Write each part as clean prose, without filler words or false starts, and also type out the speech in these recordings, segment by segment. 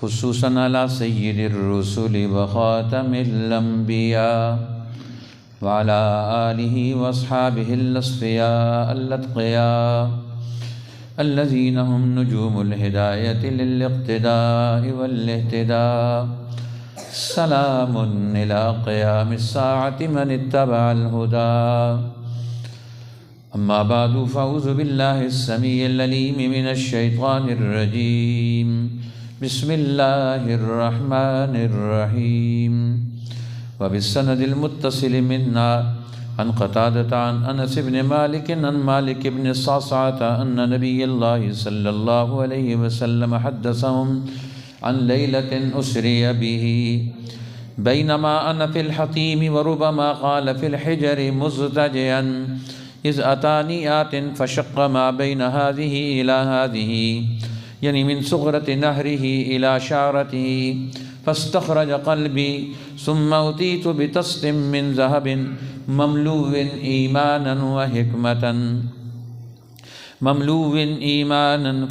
خصوصاً علی سید الرسل وخاتم الانبیاء وعلى آلہ واصحابہ الاصفیاء الاتقیاء الذین هم نجوم الہدایۃ للاقتداء والاہتداء سلام الی قیام الساعة من اتبع الہدى اما بعد فاعوذ باللہ السمیع العلیم من الشیطان الرجیم بسم اللہ الرحمن الرحیم وبالسند المتصل منا عن قتادة عن انس بن مالک عن مالک بن الصعصعة ان نبی اللہ صلی اللہ علیہ وسلم حدثهم عن لیلة اسری به بینما انا فی الحطیم وربما قال فی الحجر مزدجعا اذ اتانی آت فشق ما بین هذه الى هذه یعنی من صغرة نهره الى شعرته فاستخرج قلبی ثم اتیت بطست من ذهب مملو ایمانا وحکمتا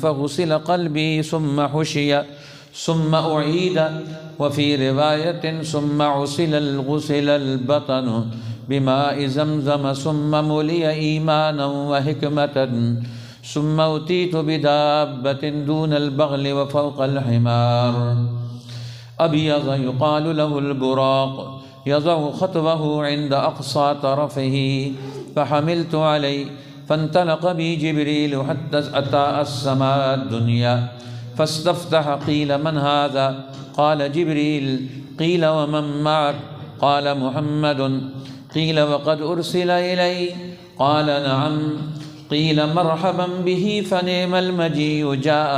فغسل قلبی ثم حشی ثم اعید وفي رواية ثم غسل البطن بماء زمزم ثم ملئ إيمانا وحكمة ثم أتيت بدابة دون البغل وفوق الحمار أبيض يقال له البراق يضع خطوه عند أقصى طرفه فحملت عليه فانطلق بي جبريل حتى أتى السماء الدنيا فاستفتح قيل من هذا قال جبريل قيل ومن معك قال محمد قيل وقد أرسل إلي قال نعم قيل مرحبا به فنعم المجيء جاء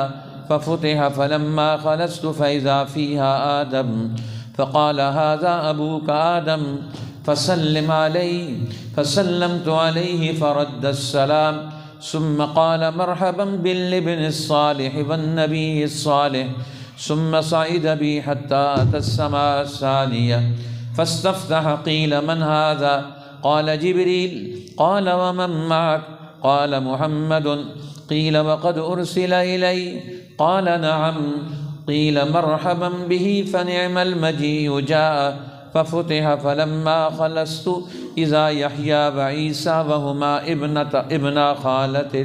ففتح فلما خلصت فإذا فيها آدم فقال هذا أبوك آدم فسلم عليه فسلمت عليه فرد السلام ثم قال مرحبا بالابن الصالح والنبي الصالح ثم صعد بي حتى أتى السماء الثانية فاستفتح قيل من هذا قال جبريل قال ومن معك قال محمد قيل وقد أرسل إلي قال نعم قيل مرحبا به فنعم المجيء جاء ففتح فلما خلصت إذا يحيى وعيسى وهما ابن خالة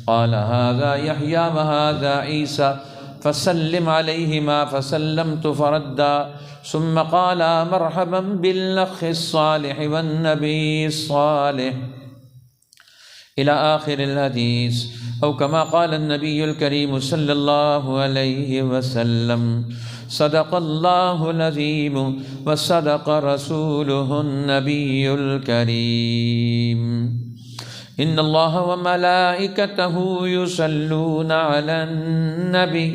قال هذا يحيى وهذا عيسى فسلم عليهما فسلمت فردا ثم قال مرحبا بالأخ الصالح والنبي الصالح إلى آخر الحديث أو كما قال النبي الكريم صلى الله عليه وسلم صدق الله العظيم وصدق رسوله النبي الكريم إن الله وملائكته يصلون على النبي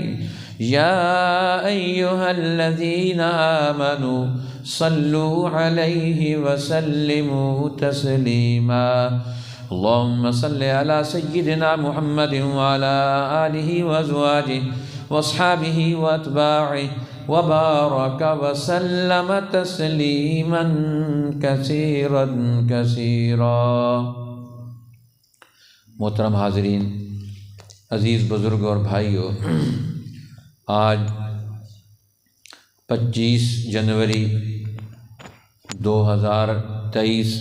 يا أيها الذين آمنوا صلوا عليه وسلموا تسليما اللهم صل على سيدنا محمد وعلى آله وأزواجه واصحابه واتباعه وبارك وسلم تسلیما کثیرا کثیرا۔ محترم حاضرین، عزیز بزرگ اور بھائیو، آج 25 جنوری 2023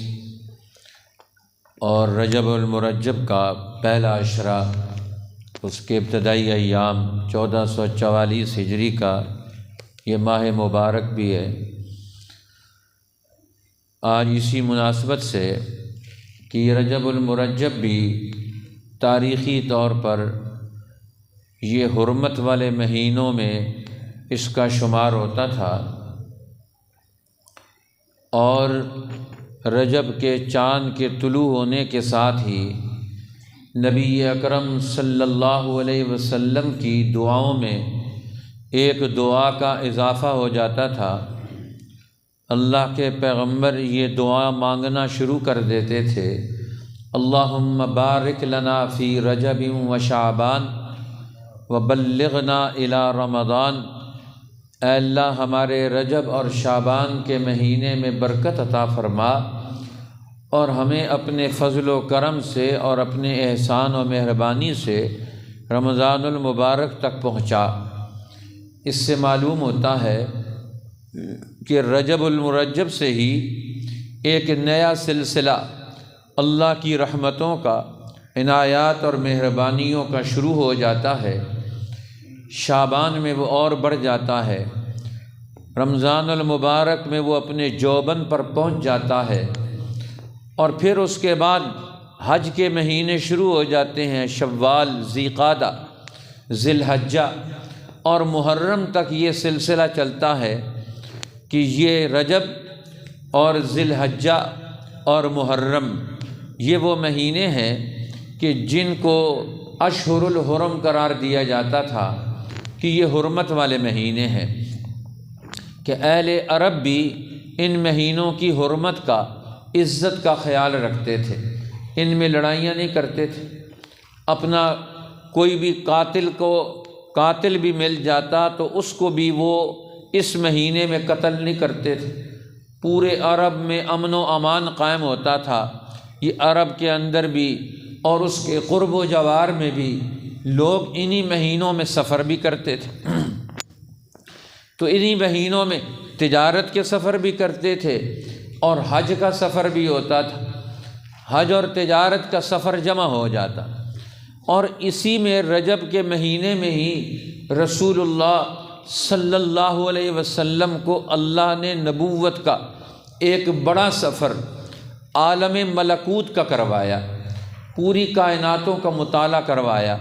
اور رجب المرجب کا پہلا عشرہ، اس کے ابتدائی ایام 1444 ہجری کا یہ ماہ مبارک بھی ہے۔ آج اسی مناسبت سے کہ رجب المرجب بھی تاریخی طور پر یہ حرمت والے مہینوں میں اس کا شمار ہوتا تھا، اور رجب کے چاند کے طلوع ہونے کے ساتھ ہی نبی اکرم صلی اللہ علیہ وسلم کی دعاؤں میں ایک دعا کا اضافہ ہو جاتا تھا۔ اللہ کے پیغمبر یہ دعا مانگنا شروع کر دیتے تھے، اللہم بارک لنا فی رجب و شعبان وبلغنا الی رمضان، اے اللہ ہمارے رجب اور شعبان کے مہینے میں برکت عطا فرما اور ہمیں اپنے فضل و کرم سے اور اپنے احسان و مہربانی سے رمضان المبارک تک پہنچا۔ اس سے معلوم ہوتا ہے کہ رجب المرجب سے ہی ایک نیا سلسلہ اللہ کی رحمتوں کا، عنایات اور مہربانیوں کا شروع ہو جاتا ہے۔ شعبان میں وہ اور بڑھ جاتا ہے، رمضان المبارک میں وہ اپنے جوبن پر پہنچ جاتا ہے، اور پھر اس کے بعد حج کے مہینے شروع ہو جاتے ہیں، شوال، ذی قعدہ، ذی الحجہ اور محرم تک یہ سلسلہ چلتا ہے کہ یہ رجب اور ذی الحجہ اور محرم یہ وہ مہینے ہیں کہ جن کو اشہر الحرم قرار دیا جاتا تھا کہ یہ حرمت والے مہینے ہیں، کہ اہل عرب بھی ان مہینوں کی حرمت کا، عزت کا خیال رکھتے تھے، ان میں لڑائیاں نہیں کرتے تھے، اپنا کوئی بھی قاتل بھی مل جاتا تو اس کو بھی وہ اس مہینے میں قتل نہیں کرتے تھے۔ پورے عرب میں امن و امان قائم ہوتا تھا۔ یہ عرب کے اندر بھی اور اس کے قرب و جوار میں بھی لوگ انہی مہینوں میں سفر بھی کرتے تھے، تو انہی مہینوں میں تجارت کے سفر بھی کرتے تھے اور حج کا سفر بھی ہوتا تھا، حج اور تجارت کا سفر جمع ہو جاتا، اور اسی میں رجب کے مہینے میں ہی رسول اللہ صلی اللہ علیہ وسلم کو اللہ نے نبوت کا ایک بڑا سفر عالم ملکوت کا کروایا، پوری کائناتوں کا مطالعہ کروایا،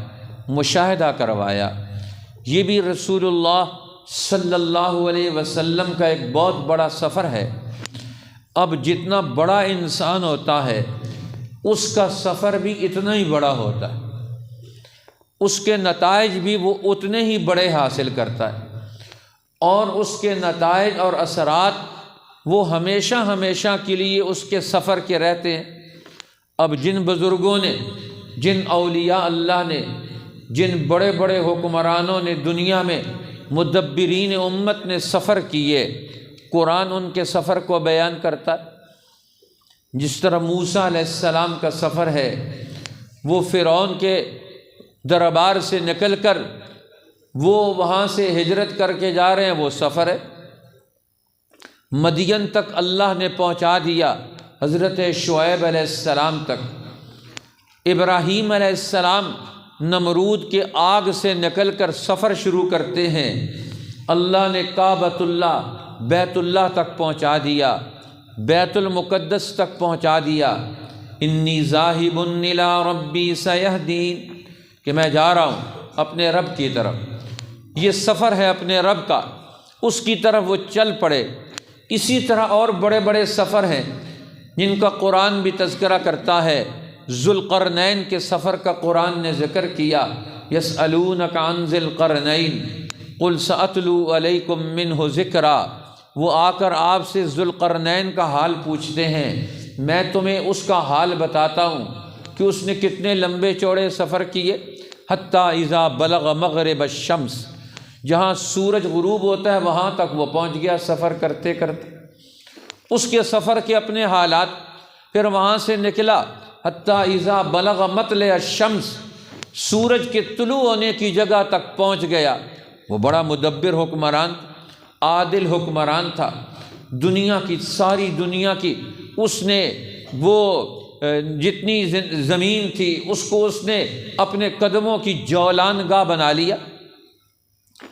مشاہدہ کروایا۔ یہ بھی رسول اللہ صلی اللہ علیہ وسلم کا ایک بہت بڑا سفر ہے۔ اب جتنا بڑا انسان ہوتا ہے اس کا سفر بھی اتنا ہی بڑا ہوتا ہے، اس کے نتائج بھی وہ اتنے ہی بڑے حاصل کرتا ہے، اور اس کے نتائج اور اثرات وہ ہمیشہ ہمیشہ کے لیے اس کے سفر کے رہتے ہیں۔ اب جن بزرگوں نے، جن اولیاء اللہ نے، جن بڑے بڑے حکمرانوں نے دنیا میں، مدبرین امت نے سفر کیے، قرآن ان کے سفر کو بیان کرتا ہے۔ جس طرح موسیٰ علیہ السلام کا سفر ہے، وہ فرعون کے دربار سے نکل کر وہ وہاں سے ہجرت کر کے جا رہے ہیں، وہ سفر ہے۔ مدین تک اللہ نے پہنچا دیا، حضرت شعیب علیہ السلام تک۔ ابراہیم علیہ السلام نمرود کے آگ سے نکل کر سفر شروع کرتے ہیں، اللہ نے کعبۃ اللہ، بیت اللہ تک پہنچا دیا، بیت المقدس تک پہنچا دیا۔ انی ذاہب الی ربی سیہدین، کہ میں جا رہا ہوں اپنے رب کی طرف، یہ سفر ہے اپنے رب کا، اس کی طرف وہ چل پڑے۔ اسی طرح اور بڑے بڑے سفر ہیں جن کا قرآن بھی تذکرہ کرتا ہے۔ ذوالقرنین کے سفر کا قرآن نے ذکر کیا، یسألونک عن ذی القرنین قل سأتلو علیکم منہ ذکرا، وہ آ کر آپ سے ذوالقرنین کا حال پوچھتے ہیں، میں تمہیں اس کا حال بتاتا ہوں کہ اس نے کتنے لمبے چوڑے سفر کیے۔ حتیٰ اذا بلغ مغرب الشمس، جہاں سورج غروب ہوتا ہے وہاں تک وہ پہنچ گیا سفر کرتے کرتے۔ اس کے سفر کے اپنے حالات، پھر وہاں سے نکلا حتیٰ اذا بلغ مطلع الشمس، سورج کے طلوع ہونے کی جگہ تک پہنچ گیا۔ وہ بڑا مدبر حکمران، عادل حکمران تھا، دنیا کی، ساری دنیا کی اس نے وہ جتنی زمین تھی اس کو اس نے اپنے قدموں کی جولان گاہ بنا لیا۔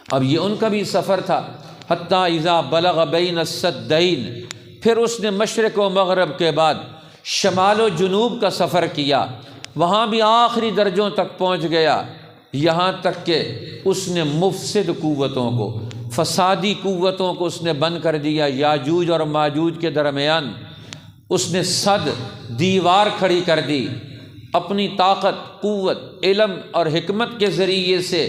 اب یہ ان کا بھی سفر تھا، حتیٰ اذا بلغ بین السدین، پھر اس نے مشرق و مغرب کے بعد شمال و جنوب کا سفر کیا، وہاں بھی آخری درجوں تک پہنچ گیا، یہاں تک کہ اس نے مفسد قوتوں کو، فسادی قوتوں کو اس نے بند کر دیا۔ یاجوج اور ماجوج کے درمیان اس نے صد دیوار کھڑی کر دی، اپنی طاقت، قوت، علم اور حکمت کے ذریعے سے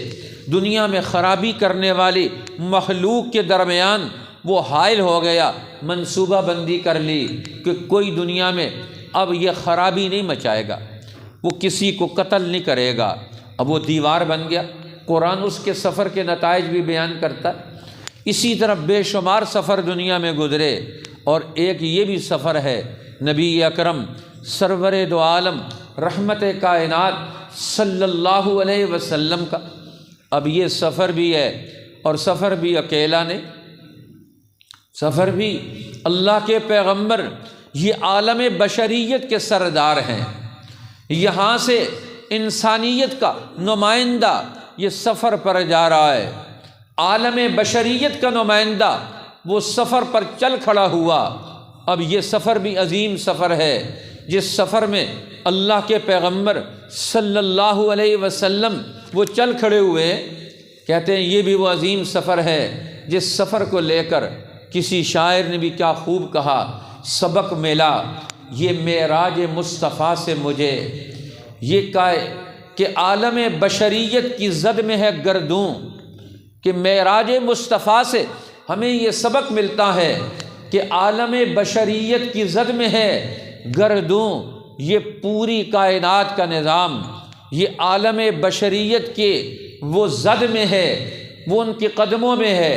دنیا میں خرابی کرنے والی مخلوق کے درمیان وہ حائل ہو گیا، منصوبہ بندی کر لی کہ کوئی دنیا میں اب یہ خرابی نہیں مچائے گا، وہ کسی کو قتل نہیں کرے گا۔ اب وہ دیوار بن گیا۔ قرآن اس کے سفر کے نتائج بھی بیان کرتا ہے۔ اسی طرح بے شمار سفر دنیا میں گزرے، اور ایک یہ بھی سفر ہے نبی اکرم سرور دو عالم رحمت کائنات صلی اللہ علیہ وسلم کا۔ اب یہ سفر بھی ہے اور سفر بھی اکیلا نہیں، سفر بھی اللہ کے پیغمبر، یہ عالم بشریت کے سردار ہیں، یہاں سے انسانیت کا نمائندہ یہ سفر پر جا رہا ہے، عالم بشریت کا نمائندہ وہ سفر پر چل کھڑا ہوا۔ اب یہ سفر بھی عظیم سفر ہے، جس سفر میں اللہ کے پیغمبر صلی اللہ علیہ وسلم وہ چل کھڑے ہوئے، کہتے ہیں یہ بھی وہ عظیم سفر ہے جس سفر کو لے کر کسی شاعر نے بھی کیا خوب کہا، سبق ملا یہ معراج مصطفیٰ سے مجھے، یہ کہ عالم بشریت کی زد میں ہے گردوں، کہ معراج مصطفیٰ سے ہمیں یہ سبق ملتا ہے کہ عالم بشریت کی زد میں ہے گردوں، یہ پوری کائنات کا نظام، یہ عالم بشریت کے وہ زد میں ہے، وہ ان کے قدموں میں ہے،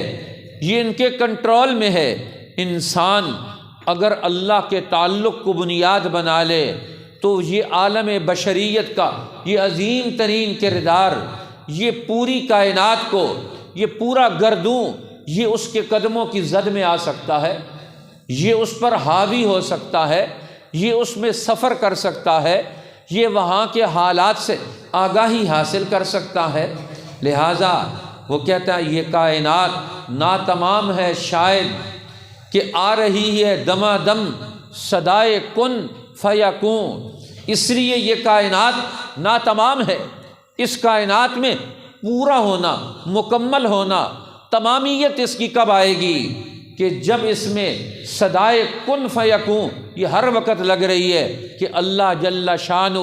یہ ان کے کنٹرول میں ہے۔ انسان اگر اللہ کے تعلق کو بنیاد بنا لے تو یہ عالم بشریت کا یہ عظیم ترین کردار، یہ پوری کائنات کو، یہ پورا گردوں، یہ اس کے قدموں کی زد میں آ سکتا ہے، یہ اس پر حاوی ہو سکتا ہے، یہ اس میں سفر کر سکتا ہے، یہ وہاں کے حالات سے آگاہی حاصل کر سکتا ہے۔ لہٰذا وہ کہتا ہے یہ کائنات ناتمام ہے شاید کہ آ رہی ہے دما دم صدائے کن فیکون، اس لیے یہ کائنات ناتمام ہے، اس کائنات میں پورا ہونا، مکمل ہونا، تمامیت اس کی کب آئے گی کہ جب اس میں صدائے کن فیکون یہ ہر وقت لگ رہی ہے کہ اللہ جل شانہ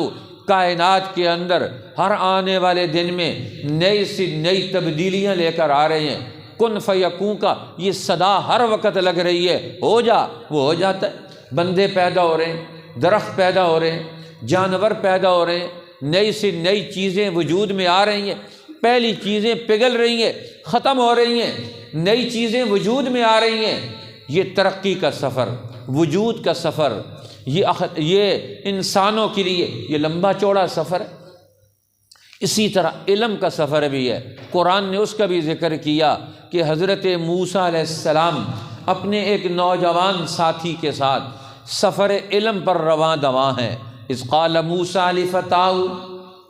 کائنات کے اندر ہر آنے والے دن میں نئی سی نئی تبدیلیاں لے کر آ رہے ہیں، کن فیکون کا یہ صدا ہر وقت لگ رہی ہے، ہو جا وہ ہو جاتا ہے، بندے پیدا ہو رہے ہیں، درخت پیدا ہو رہے ہیں، جانور پیدا ہو رہے ہیں، نئی سی نئی چیزیں وجود میں آ رہی ہیں، پہلی چیزیں پگھل رہی ہیں، ختم ہو رہی ہیں، نئی چیزیں وجود میں آ رہی ہیں۔ یہ ترقی کا سفر، وجود کا سفر، یہ انسانوں کے لیے یہ لمبا چوڑا سفر ہے۔ اسی طرح علم کا سفر بھی ہے، قرآن نے اس کا بھی ذکر کیا کہ حضرت موسیٰ علیہ السلام اپنے ایک نوجوان ساتھی کے ساتھ سفر علم پر رواں دواں ہیں۔ اذ قال موسیٰ لفتاہ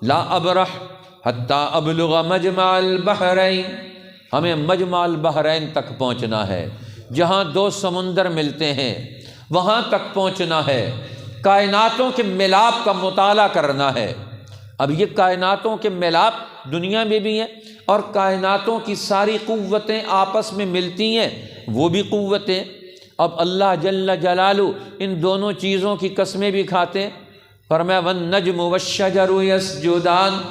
لا ابرح حتی ابلغ مجمع البحرین، ہمیں مجمع البحرین تک پہنچنا ہے، جہاں دو سمندر ملتے ہیں وہاں تک پہنچنا ہے، کائناتوں کے ملاپ کا مطالعہ کرنا ہے۔ اب یہ کائناتوں کے ملاپ دنیا میں بھی ہیں، اور کائناتوں کی ساری قوتیں آپس میں ملتی ہیں، وہ بھی قوتیں۔ اب اللہ جل جلالہ ان دونوں چیزوں کی قسمیں بھی کھاتے ہیں، فرمایا والنجم والشجر یسجدان۔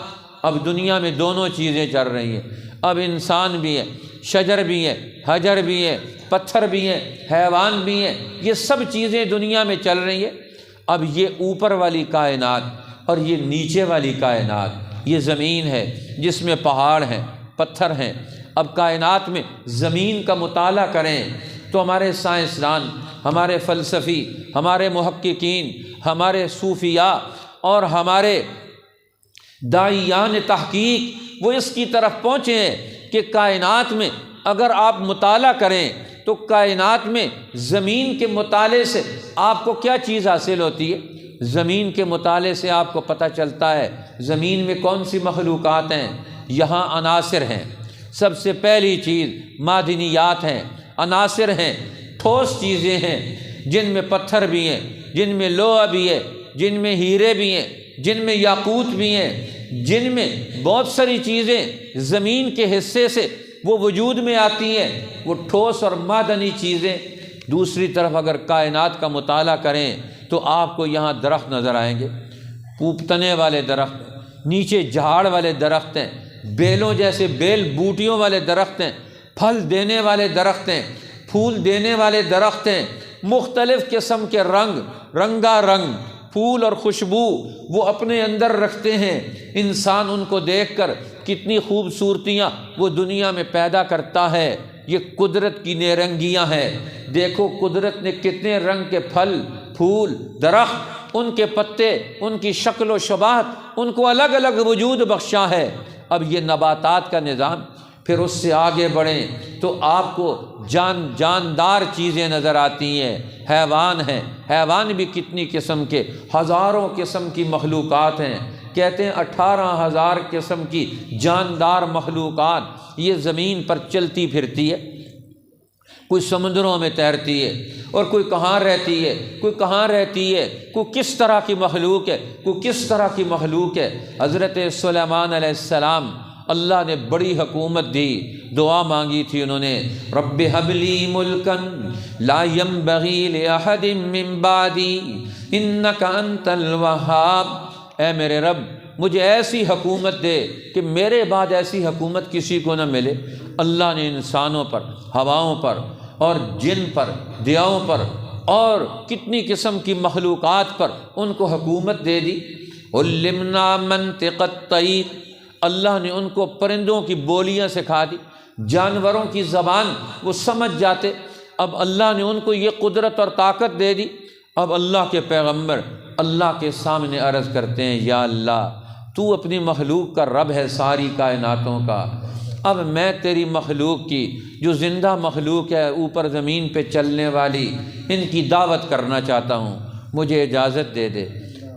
اب دنیا میں دونوں چیزیں چل رہی ہیں، اب انسان بھی ہے، شجر بھی ہے، حجر بھی ہے، پتھر بھی ہیں، حیوان بھی ہیں، یہ سب چیزیں دنیا میں چل رہی ہیں۔ اب یہ اوپر والی کائنات اور یہ نیچے والی کائنات، یہ زمین ہے جس میں پہاڑ ہیں، پتھر ہیں۔ اب کائنات میں زمین کا مطالعہ کریں تو ہمارے سائنسدان، ہمارے فلسفی، ہمارے محققین، ہمارے صوفیاء اور ہمارے داعیان تحقیق وہ اس کی طرف پہنچے ہیں کہ کائنات میں اگر آپ مطالعہ کریں تو کائنات میں زمین کے مطالعے سے آپ کو کیا چیز حاصل ہوتی ہے؟ زمین کے مطالعے سے آپ کو پتہ چلتا ہے زمین میں کون سی مخلوقات ہیں۔ یہاں عناصر ہیں، سب سے پہلی چیز معدنیات ہیں، عناصر ہیں، ٹھوس چیزیں ہیں، جن میں پتھر بھی ہیں، جن میں لوہا بھی ہے، جن میں ہیرے بھی ہیں، جن میں یاقوت بھی ہیں، جن میں بہت ساری چیزیں زمین کے حصے سے وہ وجود میں آتی ہیں، وہ ٹھوس اور معدنی چیزیں۔ دوسری طرف اگر کائنات کا مطالعہ کریں تو آپ کو یہاں درخت نظر آئیں گے، پوپتنے والے درخت، نیچے جھاڑ والے درخت ہیں، بیلوں جیسے بیل بوٹیوں والے درخت ہیں، پھل دینے والے درخت ہیں، پھول دینے والے درخت ہیں، مختلف قسم کے رنگا رنگ پھول اور خوشبو وہ اپنے اندر رکھتے ہیں۔ انسان ان کو دیکھ کر کتنی خوبصورتیاں وہ دنیا میں پیدا کرتا ہے۔ یہ قدرت کی نیرنگیاں ہیں۔ دیکھو قدرت نے کتنے رنگ کے پھل، پھول، درخت، ان کے پتے، ان کی شکل و شباہت، ان کو الگ الگ وجود بخشا ہے۔ اب یہ نباتات کا نظام، پھر اس سے آگے بڑھیں تو آپ کو جاندار چیزیں نظر آتی ہیں، حیوان ہیں، حیوان بھی کتنی قسم کے، ہزاروں قسم کی مخلوقات ہیں، کہتے ہیں 18,000 قسم کی جاندار مخلوقات یہ زمین پر چلتی پھرتی ہے، کوئی سمندروں میں تیرتی ہے اور کوئی کہاں رہتی ہے، کوئی کہاں رہتی ہے، کوئی کس طرح کی مخلوق ہے، کوئی کس طرح کی مخلوق ہے۔ حضرت سلیمان علیہ السلام اللہ نے بڑی حکومت دی، دعا مانگی تھی انہوں نے، رب ھب لی ملکا لا ینبغی لأحد من بعدی انک انت الوہاب، اے میرے رب مجھے ایسی حکومت دے کہ میرے بعد ایسی حکومت کسی کو نہ ملے۔ اللہ نے انسانوں پر، ہواؤں پر اور جن پر، دیاؤں پر اور کتنی قسم کی مخلوقات پر ان کو حکومت دے دی۔ علمنا منطق الطیر، اللہ نے ان کو پرندوں کی بولیاں سکھا دی، جانوروں کی زبان وہ سمجھ جاتے۔ اب اللہ نے ان کو یہ قدرت اور طاقت دے دی۔ اب اللہ کے پیغمبر اللہ کے سامنے عرض کرتے ہیں، یا اللہ تو اپنی مخلوق کا رب ہے، ساری کائناتوں کا، اب میں تیری مخلوق کی جو زندہ مخلوق ہے اوپر زمین پہ چلنے والی، ان کی دعوت کرنا چاہتا ہوں، مجھے اجازت دے دے۔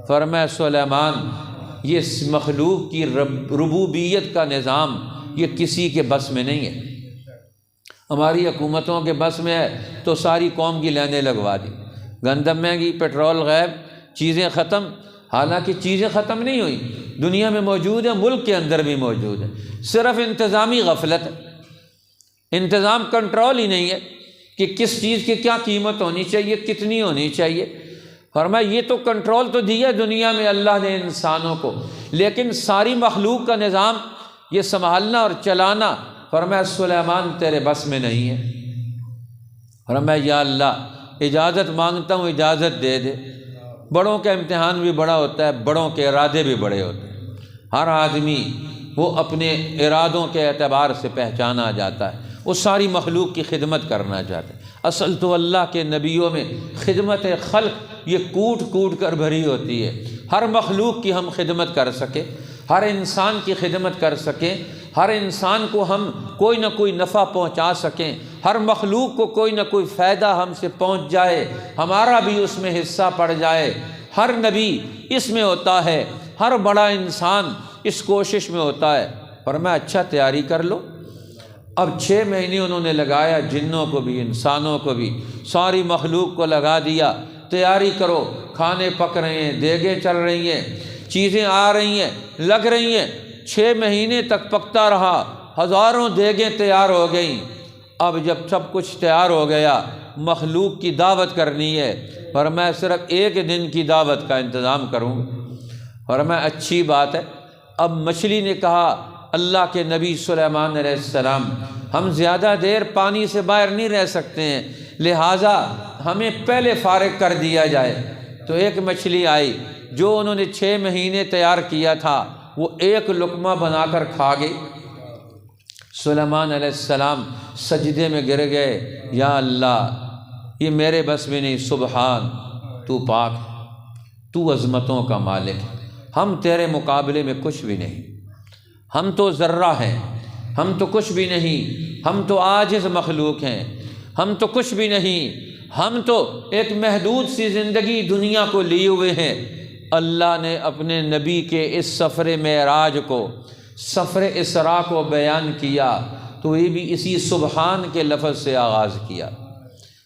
فرمایا سلیمان یہ مخلوق کی ربوبیت کا نظام یہ کسی کے بس میں نہیں ہے، ہماری حکومتوں کے بس میں ہے تو ساری قوم کی لائنیں لگوا دی، گندم مہنگی، پیٹرول غائب، چیزیں ختم۔ حالانکہ چیزیں ختم نہیں ہوئی، دنیا میں موجود ہیں، ملک کے اندر بھی موجود ہے، صرف انتظامی غفلت ہے، انتظام کنٹرول ہی نہیں ہے کہ کس چیز کی کیا قیمت ہونی چاہیے، کتنی ہونی چاہیے۔ فرمایا یہ تو کنٹرول تو دیا دنیا میں اللہ نے انسانوں کو، لیکن ساری مخلوق کا نظام یہ سنبھالنا اور چلانا، فرمایا سلیمان تیرے بس میں نہیں ہے۔ فرمایا یا اللہ اجازت مانگتا ہوں، اجازت دے دے۔ بڑوں کا امتحان بھی بڑا ہوتا ہے، بڑوں کے ارادے بھی بڑے ہوتے ہیں، ہر آدمی وہ اپنے ارادوں کے اعتبار سے پہچانا جاتا ہے، وہ ساری مخلوق کی خدمت کرنا چاہتے ہیں۔ اصل تو اللہ کے نبیوں میں خدمت خلق یہ کوٹ کوٹ کر بھری ہوتی ہے، ہر مخلوق کی ہم خدمت کر سکیں، ہر انسان کی خدمت کر سکیں، ہر انسان کو ہم کوئی نہ کوئی نفع پہنچا سکیں، ہر مخلوق کو کوئی نہ کوئی فائدہ ہم سے پہنچ جائے، ہمارا بھی اس میں حصہ پڑ جائے۔ ہر نبی اس میں ہوتا ہے، ہر بڑا انسان اس کوشش میں ہوتا ہے۔ فرمایا اچھا تیاری کر لو۔ اب 6 مہینے انہوں نے لگایا، جنوں کو بھی انسانوں کو بھی، ساری مخلوق کو لگا دیا، تیاری کرو، کھانے پک رہے ہیں، دیگیں چل رہی ہیں، چیزیں آ رہی ہیں، لگ رہی ہیں۔ 6 مہینے تک پکتا رہا، ہزاروں دیگیں تیار ہو گئیں۔ اب جب سب کچھ تیار ہو گیا، مخلوق کی دعوت کرنی ہے، فرمایا صرف 1 دن کی دعوت کا انتظام کروں۔ فرمایا اچھی بات ہے۔ اب مچھلی نے کہا اللہ کے نبی سلیمان علیہ السلام ہم زیادہ دیر پانی سے باہر نہیں رہ سکتے ہیں، لہٰذا ہمیں پہلے فارغ کر دیا جائے۔ تو ایک مچھلی آئی جو انہوں نے 6 مہینے تیار کیا تھا، وہ 1 لقمہ بنا کر کھا گئی۔ سلیمان علیہ السلام سجدے میں گر گئے، یا اللہ یہ میرے بس میں نہیں، سبحان تو پاک، تو عظمتوں کا مالک ہے، ہم تیرے مقابلے میں کچھ بھی نہیں، ہم تو ذرہ ہیں، ہم تو کچھ بھی نہیں، ہم تو عاجز مخلوق ہیں، ہم تو کچھ بھی نہیں، ہم تو ایک محدود سی زندگی دنیا کو لیے ہوئے ہیں۔ اللہ نے اپنے نبی کے اس سفر معراج کو، سفر اسراء کو بیان کیا تو یہ بھی اسی سبحان کے لفظ سے آغاز کیا۔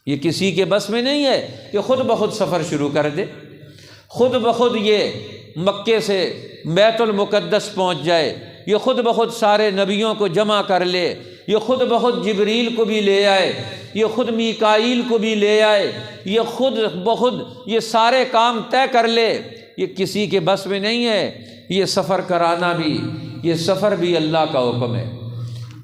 یہ کسی کے بس میں نہیں ہے کہ خود بخود سفر شروع کر دے، خود بخود یہ مکے سے بیت المقدس پہنچ جائے، یہ خود بخود سارے نبیوں کو جمع کر لے، یہ خود بخود جبریل کو بھی لے آئے، یہ خود میکائیل کو بھی لے آئے، یہ خود بخود یہ سارے کام طے کر لے، یہ کسی کے بس میں نہیں ہے۔ یہ سفر کرانا بھی، یہ سفر بھی اللہ کا حکم ہے۔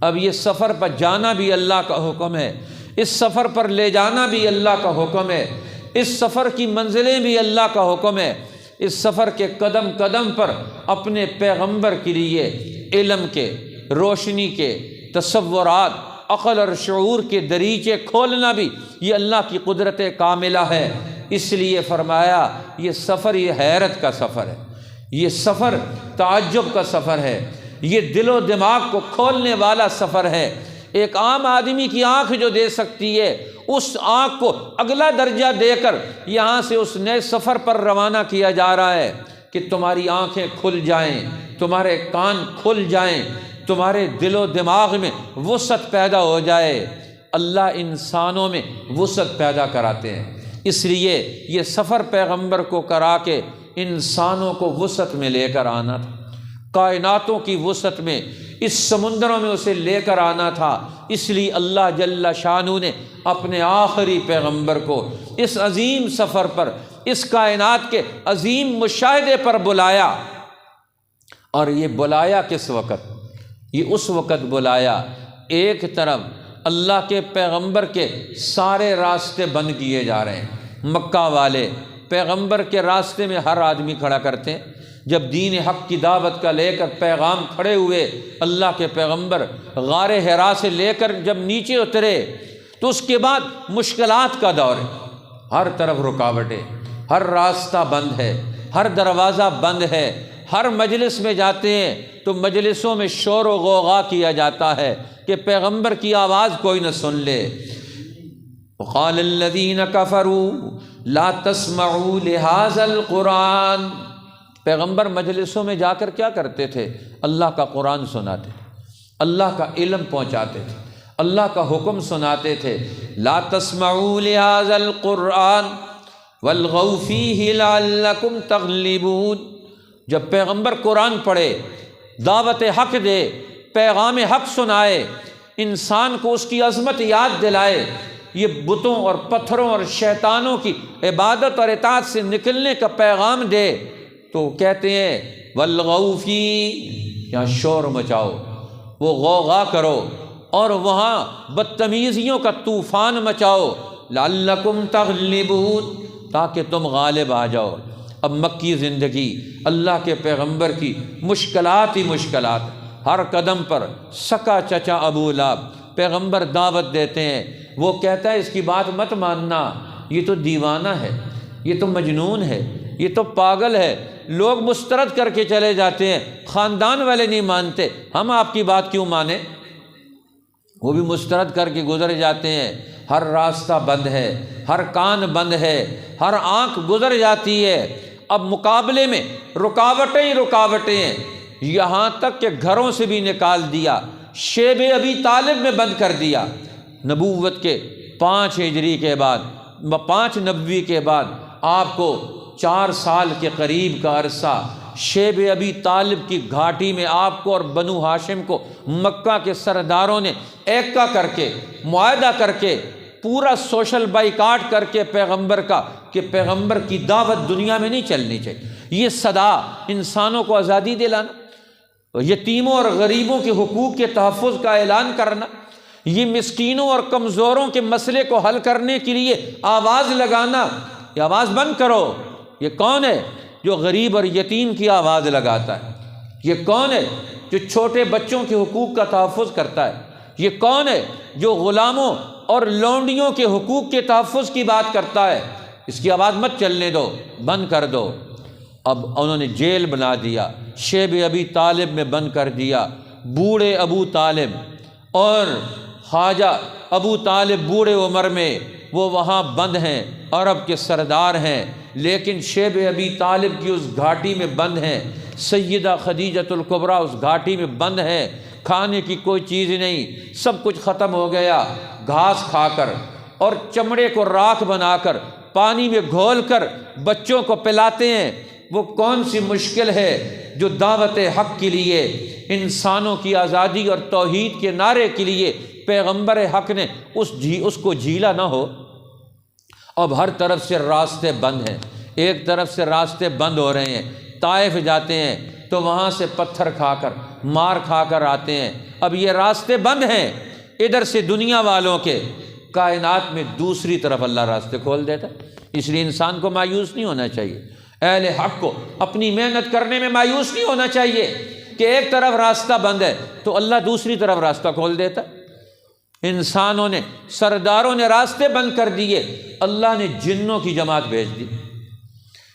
اب یہ سفر پر جانا بھی اللہ کا حکم ہے، اس سفر پر لے جانا بھی اللہ کا حکم ہے، اس سفر کی منزلیں بھی اللہ کا حکم ہے۔ اس سفر کے قدم قدم پر اپنے پیغمبر کے لیے علم کے، روشنی کے، تصورات، عقل اور شعور کے دریچے کھولنا بھی یہ اللہ کی قدرت کاملہ ہے۔ اس لیے فرمایا یہ سفر یہ حیرت کا سفر ہے، یہ سفر تعجب کا سفر ہے، یہ دل و دماغ کو کھولنے والا سفر ہے۔ ایک عام آدمی کی آنکھ جو دے سکتی ہے، اس آنکھ کو اگلا درجہ دے کر یہاں سے اس نئے سفر پر روانہ کیا جا رہا ہے کہ تمہاری آنکھیں کھل جائیں، تمہارے کان کھل جائیں، تمہارے دل و دماغ میں وسعت پیدا ہو جائے۔ اللہ انسانوں میں وسعت پیدا کراتے ہیں، اس لیے یہ سفر پیغمبر کو کرا کے انسانوں کو وسعت میں لے کر آنا تھا، کائناتوں کی وسعت میں، اس سمندروں میں اسے لے کر آنا تھا۔ اس لیے اللہ جل شانہ نے اپنے آخری پیغمبر کو اس عظیم سفر پر، اس کائنات کے عظیم مشاہدے پر بلایا۔ اور یہ بلایا کس وقت؟ یہ اس وقت بلایا، ایک طرف اللہ کے پیغمبر کے سارے راستے بند کیے جا رہے ہیں، مکہ والے پیغمبر کے راستے میں ہر آدمی کھڑا کرتے ہیں۔ جب دین حق کی دعوت کا لے کر پیغام کھڑے ہوئے، اللہ کے پیغمبر غار حرا سے لے کر جب نیچے اترے تو اس کے بعد مشکلات کا دور ہے، ہر طرف رکاوٹیں، ہر راستہ بند ہے، ہر دروازہ بند ہے، ہر مجلس میں جاتے ہیں تو مجلسوں میں شور و غوغا کیا جاتا ہے کہ پیغمبر کی آواز کوئی نہ سن لے۔ وقال الذین کفروا لا تسمعوا لهذا القرآن، پیغمبر مجلسوں میں جا کر کیا کرتے تھے؟ اللہ کا قرآن سناتے تھے، اللہ کا علم پہنچاتے تھے، اللہ کا حکم سناتے تھے۔ لا تسمعوا لهذا القرآن والغوا فیہ لعلکم تغلبون، جب پیغمبر قرآن پڑھے، دعوت حق دے، پیغام حق سنائے، انسان کو اس کی عظمت یاد دلائے، یہ بتوں اور پتھروں اور شیطانوں کی عبادت اور اطاعت سے نکلنے کا پیغام دے، تو کہتے ہیں والغوا فی، یہاں شور مچاؤ، وہ غوغا کرو اور وہاں بدتمیزیوں کا طوفان مچاؤ، لعلکم تغلبون، تاکہ تم غالب آ جاؤ۔ اب مکی زندگی، اللہ کے پیغمبر کی مشکلات ہی مشکلات، ہر قدم پر سکا چچا ابو لہب، پیغمبر دعوت دیتے ہیں، وہ کہتا ہے اس کی بات مت ماننا، یہ تو دیوانہ ہے، یہ تو مجنون ہے، یہ تو پاگل ہے۔ لوگ مسترد کر کے چلے جاتے ہیں، خاندان والے نہیں مانتے، ہم آپ کی بات کیوں مانیں؟ وہ بھی مسترد کر کے گزر جاتے ہیں۔ ہر راستہ بند ہے، ہر کان بند ہے، ہر آنکھ گزر جاتی ہے۔ اب مقابلے میں رکاوٹیں ہی رکاوٹیں ہیں، یہاں تک کہ گھروں سے بھی نکال دیا، شیب ابی طالب میں بند کر دیا۔ نبوت کے 5 ہجری کے بعد، 5 نبوی کے بعد آپ کو 4 سال کے قریب کا عرصہ شیب ابی طالب کی گھاٹی میں آپ کو اور بنو ہاشم کو مکہ کے سرداروں نے ایکا کر کے، معاہدہ کر کے، پورا سوشل بائیکاٹ کر کے پیغمبر کا، کہ پیغمبر کی دعوت دنیا میں نہیں چلنی چاہیے۔ یہ صدا انسانوں کو آزادی دلانا، یتیموں اور غریبوں کے حقوق کے تحفظ کا اعلان کرنا، یہ مسکینوں اور کمزوروں کے مسئلے کو حل کرنے کے لیے آواز لگانا، یہ آواز بند کرو۔ یہ کون ہے جو غریب اور یتیم کی آواز لگاتا ہے؟ یہ کون ہے جو چھوٹے بچوں کے حقوق کا تحفظ کرتا ہے؟ یہ کون ہے جو غلاموں اور لونڈیوں کے حقوق کے تحفظ کی بات کرتا ہے؟ اس کی آواز مت چلنے دو، بند کر دو۔ اب انہوں نے جیل بنا دیا، شیب ابی طالب میں بند کر دیا۔ بوڑھے ابو طالب اور خواجہ ابو طالب بوڑھے عمر میں وہ وہاں بند ہیں، عرب کے سردار ہیں، لیکن شیب ابی طالب کی اس گھاٹی میں بند ہیں۔ سیدہ خدیجۃ الکبریٰ اس گھاٹی میں بند ہیں، کھانے کی کوئی چیز نہیں، سب کچھ ختم ہو گیا۔ گھاس کھا کر اور چمڑے کو راکھ بنا کر پانی میں گھول کر بچوں کو پلاتے ہیں۔ وہ کون سی مشکل ہے جو دعوت حق کے لیے، انسانوں کی آزادی اور توحید کے نعرے کے لیے پیغمبر حق نے اس کو جھیلا نہ ہو؟ اب ہر طرف سے راستے بند ہیں، ایک طرف سے راستے بند ہو رہے ہیں۔ طائف جاتے ہیں تو وہاں سے پتھر کھا کر، مار کھا کر آتے ہیں۔ اب یہ راستے بند ہیں، ادھر سے دنیا والوں کے، کائنات میں دوسری طرف اللہ راستے کھول دیتا ہے۔ اس لیے انسان کو مایوس نہیں ہونا چاہیے، اہل حق کو اپنی محنت کرنے میں مایوس نہیں ہونا چاہیے کہ ایک طرف راستہ بند ہے تو اللہ دوسری طرف راستہ کھول دیتا ہے۔ انسانوں نے، سرداروں نے راستے بند کر دیے، اللہ نے جنوں کی جماعت بھیج دی۔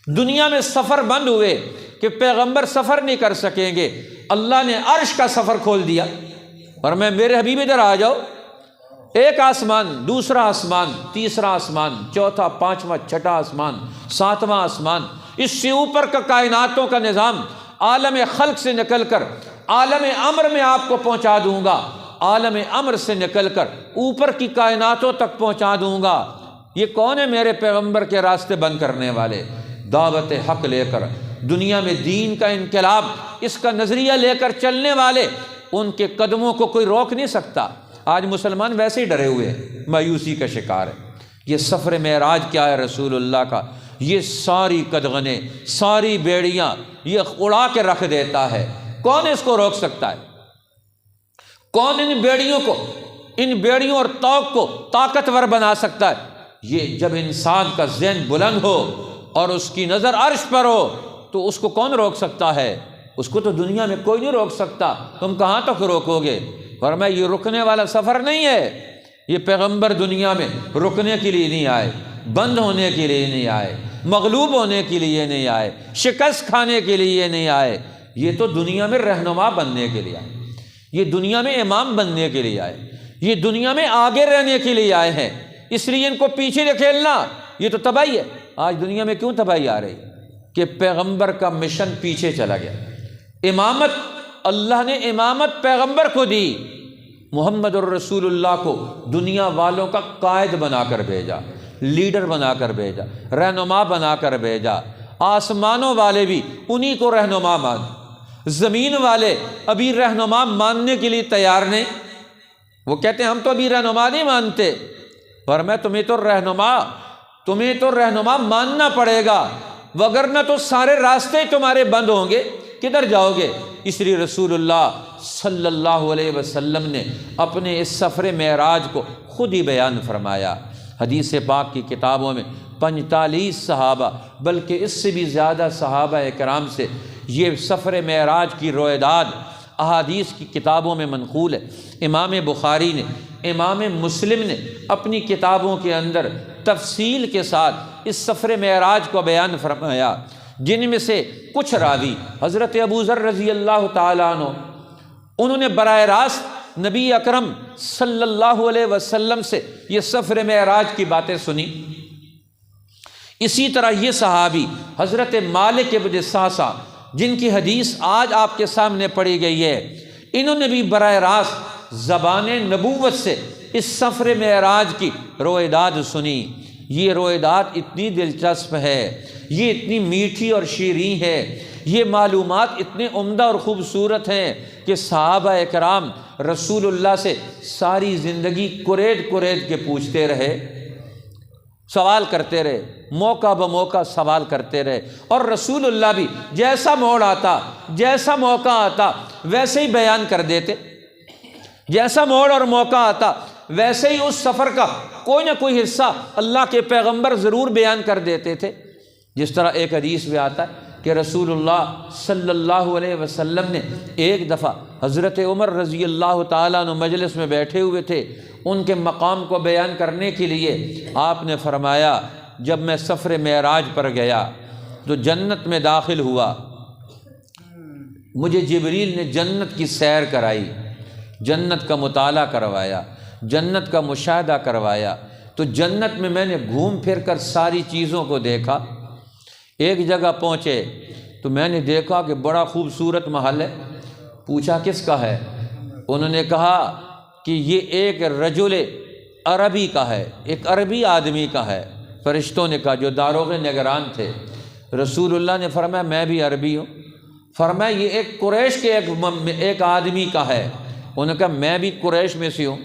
دنیا میں سفر بند ہوئے کہ پیغمبر سفر نہیں کر سکیں گے، اللہ نے عرش کا سفر کھول دیا اور میرے حبیب ادھر آ جاؤ، ایک آسمان، دوسرا آسمان، تیسرا آسمان، چوتھا، پانچواں، چھٹا آسمان، ساتواں آسمان، اس سے اوپر کا کائناتوں کا نظام، عالم خلق سے نکل کر عالم امر میں آپ کو پہنچا دوں گا، عالم امر سے نکل کر اوپر کی کائناتوں تک پہنچا دوں گا۔ یہ کون ہے؟ میرے پیغمبر کے راستے بند کرنے والے، دعوت حق لے کر دنیا میں دین کا انقلاب، اس کا نظریہ لے کر چلنے والے، ان کے قدموں کو کوئی روک نہیں سکتا۔ آج مسلمان ویسے ہی ڈرے ہوئے ہیں، مایوسی کا شکار ہے۔ یہ سفر معراج کیا ہے رسول اللہ کا؟ یہ ساری قدغنیں، ساری بیڑیاں یہ اڑا کے رکھ دیتا ہے۔ کون اس کو روک سکتا ہے؟ کون ان بیڑیوں کو، ان بیڑیوں اور طوق کو طاقتور بنا سکتا ہے؟ یہ جب انسان کا ذہن بلند ہو اور اس کی نظر عرش پر ہو تو اس کو کون روک سکتا ہے؟ اس کو تو دنیا میں کوئی نہیں روک سکتا۔ تم کہاں تک روکو گے؟ فرمایا یہ رکنے والا سفر نہیں ہے۔ یہ پیغمبر دنیا میں رکنے کے لیے نہیں آئے، بند ہونے کے لیے نہیں آئے، مغلوب ہونے کے لیے نہیں آئے، شکست کھانے کے لیے نہیں آئے۔ یہ تو دنیا میں رہنما بننے کے لیے آئے، یہ دنیا میں امام بننے کے لیے آئے، یہ دنیا میں آگے رہنے کے لیے آئے ہیں۔ اس لیے ان کو پیچھے دھکیلنا یہ تو تباہی ہے۔ آج دنیا میں کیوں تباہی آ رہی؟ کہ پیغمبر کا مشن پیچھے چلا گیا۔ امامت، اللہ نے امامت پیغمبر کو دی، محمد الرسول اللہ کو دنیا والوں کا قائد بنا کر بھیجا، لیڈر بنا کر بھیجا، رہنما بنا کر بھیجا۔ آسمانوں والے بھی انہی کو رہنما مان، زمین والے ابھی رہنما ماننے کے لیے تیار نہیں۔ وہ کہتے ہیں ہم تو ابھی رہنما نہیں مانتے، پر میں تمہیں تو رہنما ماننا پڑے گا، وگرنہ تو سارے راستے تمہارے بند ہوں گے، کدھر جاؤ گے؟ اس لیے رسول اللہ صلی اللہ علیہ وسلم نے اپنے اس سفر معراج کو خود ہی بیان فرمایا۔ حدیث پاک کی کتابوں میں 45 صحابہ بلکہ اس سے بھی زیادہ صحابہ اکرام سے یہ سفر معراج کی روایات احادیث کی کتابوں میں منقول ہے۔ امام بخاری نے، امام مسلم نے اپنی کتابوں کے اندر تفصیل کے ساتھ اس سفر معراج کو بیان فرمایا، جن میں سے کچھ راوی حضرت ابو ذر رضی اللہ تعالیٰ عنہ، انہوں نے براہ راست نبی اکرم صلی اللہ علیہ وسلم سے یہ سفر معراج کی باتیں سنی۔ اسی طرح یہ صحابی حضرت مالک ابن سعصع، جن کی حدیث آج آپ کے سامنے پڑھی گئی ہے، انہوں نے بھی براہ راست زبان نبوت سے اس سفر معراج کی روایات سنی۔ یہ روایات اتنی دلچسپ ہے، یہ اتنی میٹھی اور شیریں ہے، یہ معلومات اتنے عمدہ اور خوبصورت ہیں کہ صحابہ اکرام رسول اللہ سے ساری زندگی کریٹ کے پوچھتے رہے، سوال کرتے رہے، موقع بموقع سوال کرتے رہے، اور رسول اللہ بھی جیسا موڑ آتا، جیسا موقع آتا ویسے ہی بیان کر دیتے، جیسا موڑ اور موقع آتا ویسے ہی اس سفر کا کوئی نہ کوئی حصہ اللہ کے پیغمبر ضرور بیان کر دیتے تھے۔ جس طرح ایک حدیث میں آتا ہے کہ رسول اللہ صلی اللہ علیہ وسلم نے ایک دفعہ حضرت عمر رضی اللہ تعالیٰ عنہ مجلس میں بیٹھے ہوئے تھے، ان کے مقام کو بیان کرنے کے لیے آپ نے فرمایا، جب میں سفر معراج پر گیا تو جنت میں داخل ہوا، مجھے جبریل نے جنت کی سیر کرائی، جنت کا مطالعہ کروایا، جنت کا مشاہدہ کروایا، تو جنت میں نے گھوم پھر کر ساری چیزوں کو دیکھا۔ ایک جگہ پہنچے تو میں نے دیکھا کہ بڑا خوبصورت محل ہے۔ پوچھا کس کا ہے؟ انہوں نے کہا کہ یہ ایک رجل عربی کا ہے، ایک عربی آدمی کا ہے۔ فرشتوں نے کہا، جو داروغ نگران تھے، رسول اللہ نے فرمایا میں بھی عربی ہوں۔ فرمایا یہ ایک قریش کے ایک آدمی کا ہے۔ انہوں نے کہا میں بھی قریش میں سے ہوں۔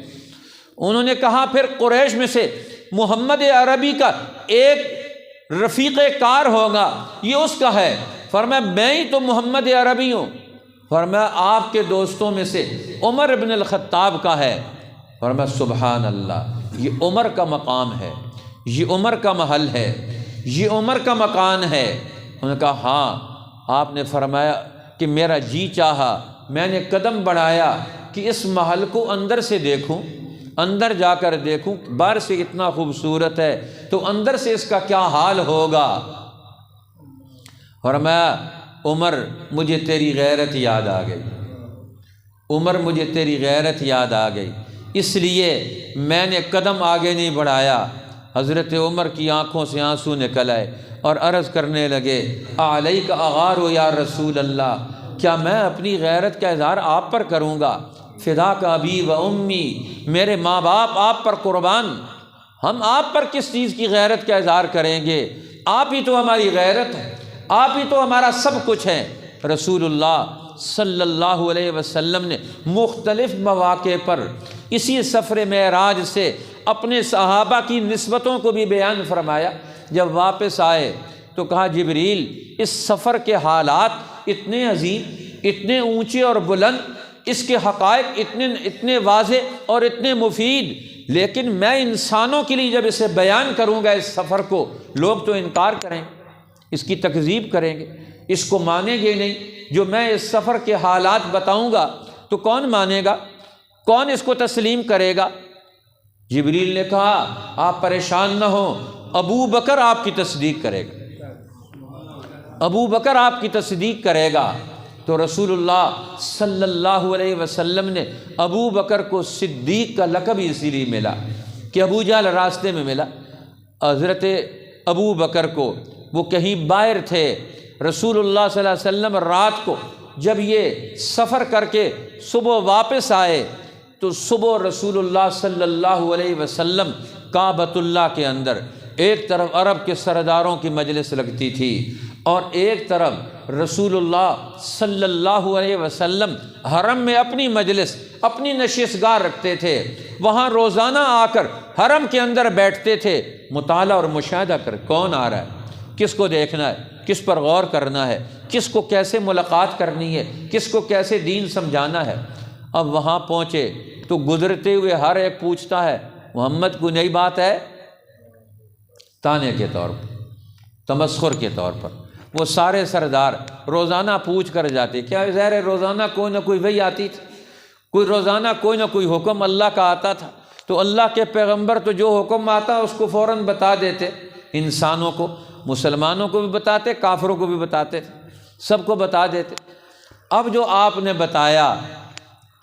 انہوں نے کہا پھر قریش میں سے محمد عربی کا ایک رفیق کار ہوگا، یہ اس کا ہے۔ فرمایا میں ہی تو محمد عربی ہوں۔ فرمایا آپ کے دوستوں میں سے عمر ابن الخطاب کا ہے۔ فرمایا سبحان اللہ، یہ عمر کا مقام ہے، یہ عمر کا محل ہے، یہ عمر کا مکان ہے۔ انہوں نے کہا ہاں۔ آپ نے فرمایا کہ میرا جی چاہا، میں نے قدم بڑھایا کہ اس محل کو اندر سے دیکھوں، اندر جا کر دیکھوں، باہر سے اتنا خوبصورت ہے تو اندر سے اس کا کیا حال ہوگا۔ فرمایا عمر مجھے تیری غیرت یاد آ گئی، عمر مجھے تیری غیرت یاد آ گئی، اس لیے میں نے قدم آگے نہیں بڑھایا۔ حضرت عمر کی آنکھوں سے آنسو نکل آئے اور عرض کرنے لگے علیک اغار یا رسول اللہ، کیا میں اپنی غیرت کا اظہار آپ پر کروں گا؟ فداک ابی و امی، میرے ماں باپ آپ پر قربان، ہم آپ پر کس چیز کی غیرت کا اظہار کریں گے؟ آپ ہی تو ہماری غیرت ہے، آپ ہی تو ہمارا سب کچھ ہے۔ رسول اللہ صلی اللہ علیہ وسلم نے مختلف مواقع پر اسی سفر معراج سے اپنے صحابہ کی نسبتوں کو بھی بیان فرمایا۔ جب واپس آئے تو کہا جبریل، اس سفر کے حالات اتنے عظیم، اتنے اونچے اور بلند، اس کے حقائق اتنے واضح اور اتنے مفید، لیکن میں انسانوں کے لیے جب اسے بیان کروں گا اس سفر کو، لوگ تو انکار کریں گے، اس کی تکذیب کریں گے، اس کو مانیں گے نہیں۔ جو میں اس سفر کے حالات بتاؤں گا تو کون مانے گا، کون اس کو تسلیم کرے گا؟ جبریل نے کہا آپ پریشان نہ ہوں، ابو بکر آپ کی تصدیق کرے گا، ابو بکر آپ کی تصدیق کرے گا۔ تو رسول اللہ صلی اللہ علیہ وسلم نے ابو بکر کو صدیق کا لقب اسی لیے ملا کہ ابو جہل راستے میں ملا۔ حضرت ابو بکر کو وہ کہیں باہر تھے، رسول اللہ صلی اللہ علیہ وسلم رات کو جب یہ سفر کر کے صبح واپس آئے تو صبح رسول اللہ صلی اللہ علیہ وسلم کعبۃ اللہ کے اندر ایک طرف عرب کے سرداروں کی مجلس لگتی تھی اور ایک طرف رسول اللہ صلی اللہ علیہ وسلم حرم میں اپنی مجلس، اپنی نشستگاہ رکھتے تھے، وہاں روزانہ آ کر حرم کے اندر بیٹھتے تھے، مطالعہ اور مشاہدہ کر کون آ رہا ہے، کس کو دیکھنا ہے، کس پر غور کرنا ہے، کس کو کیسے ملاقات کرنی ہے، کس کو کیسے دین سمجھانا ہے۔ اب وہاں پہنچے تو گزرتے ہوئے ہر ایک پوچھتا ہے محمد کوئی نئی بات ہے، تانے کے طور پر، تمسخر کے طور پر وہ سارے سردار روزانہ پوچھ کر جاتے۔ کیا ظاہر ہے روزانہ کوئی نہ کوئی وحی آتی تھی، کوئی روزانہ کوئی نہ کوئی حکم اللہ کا آتا تھا، تو اللہ کے پیغمبر تو جو حکم آتا اس کو فوراً بتا دیتے، انسانوں کو، مسلمانوں کو بھی بتاتے، کافروں کو بھی بتاتے تھے، سب کو بتا دیتے۔ اب جو آپ نے بتایا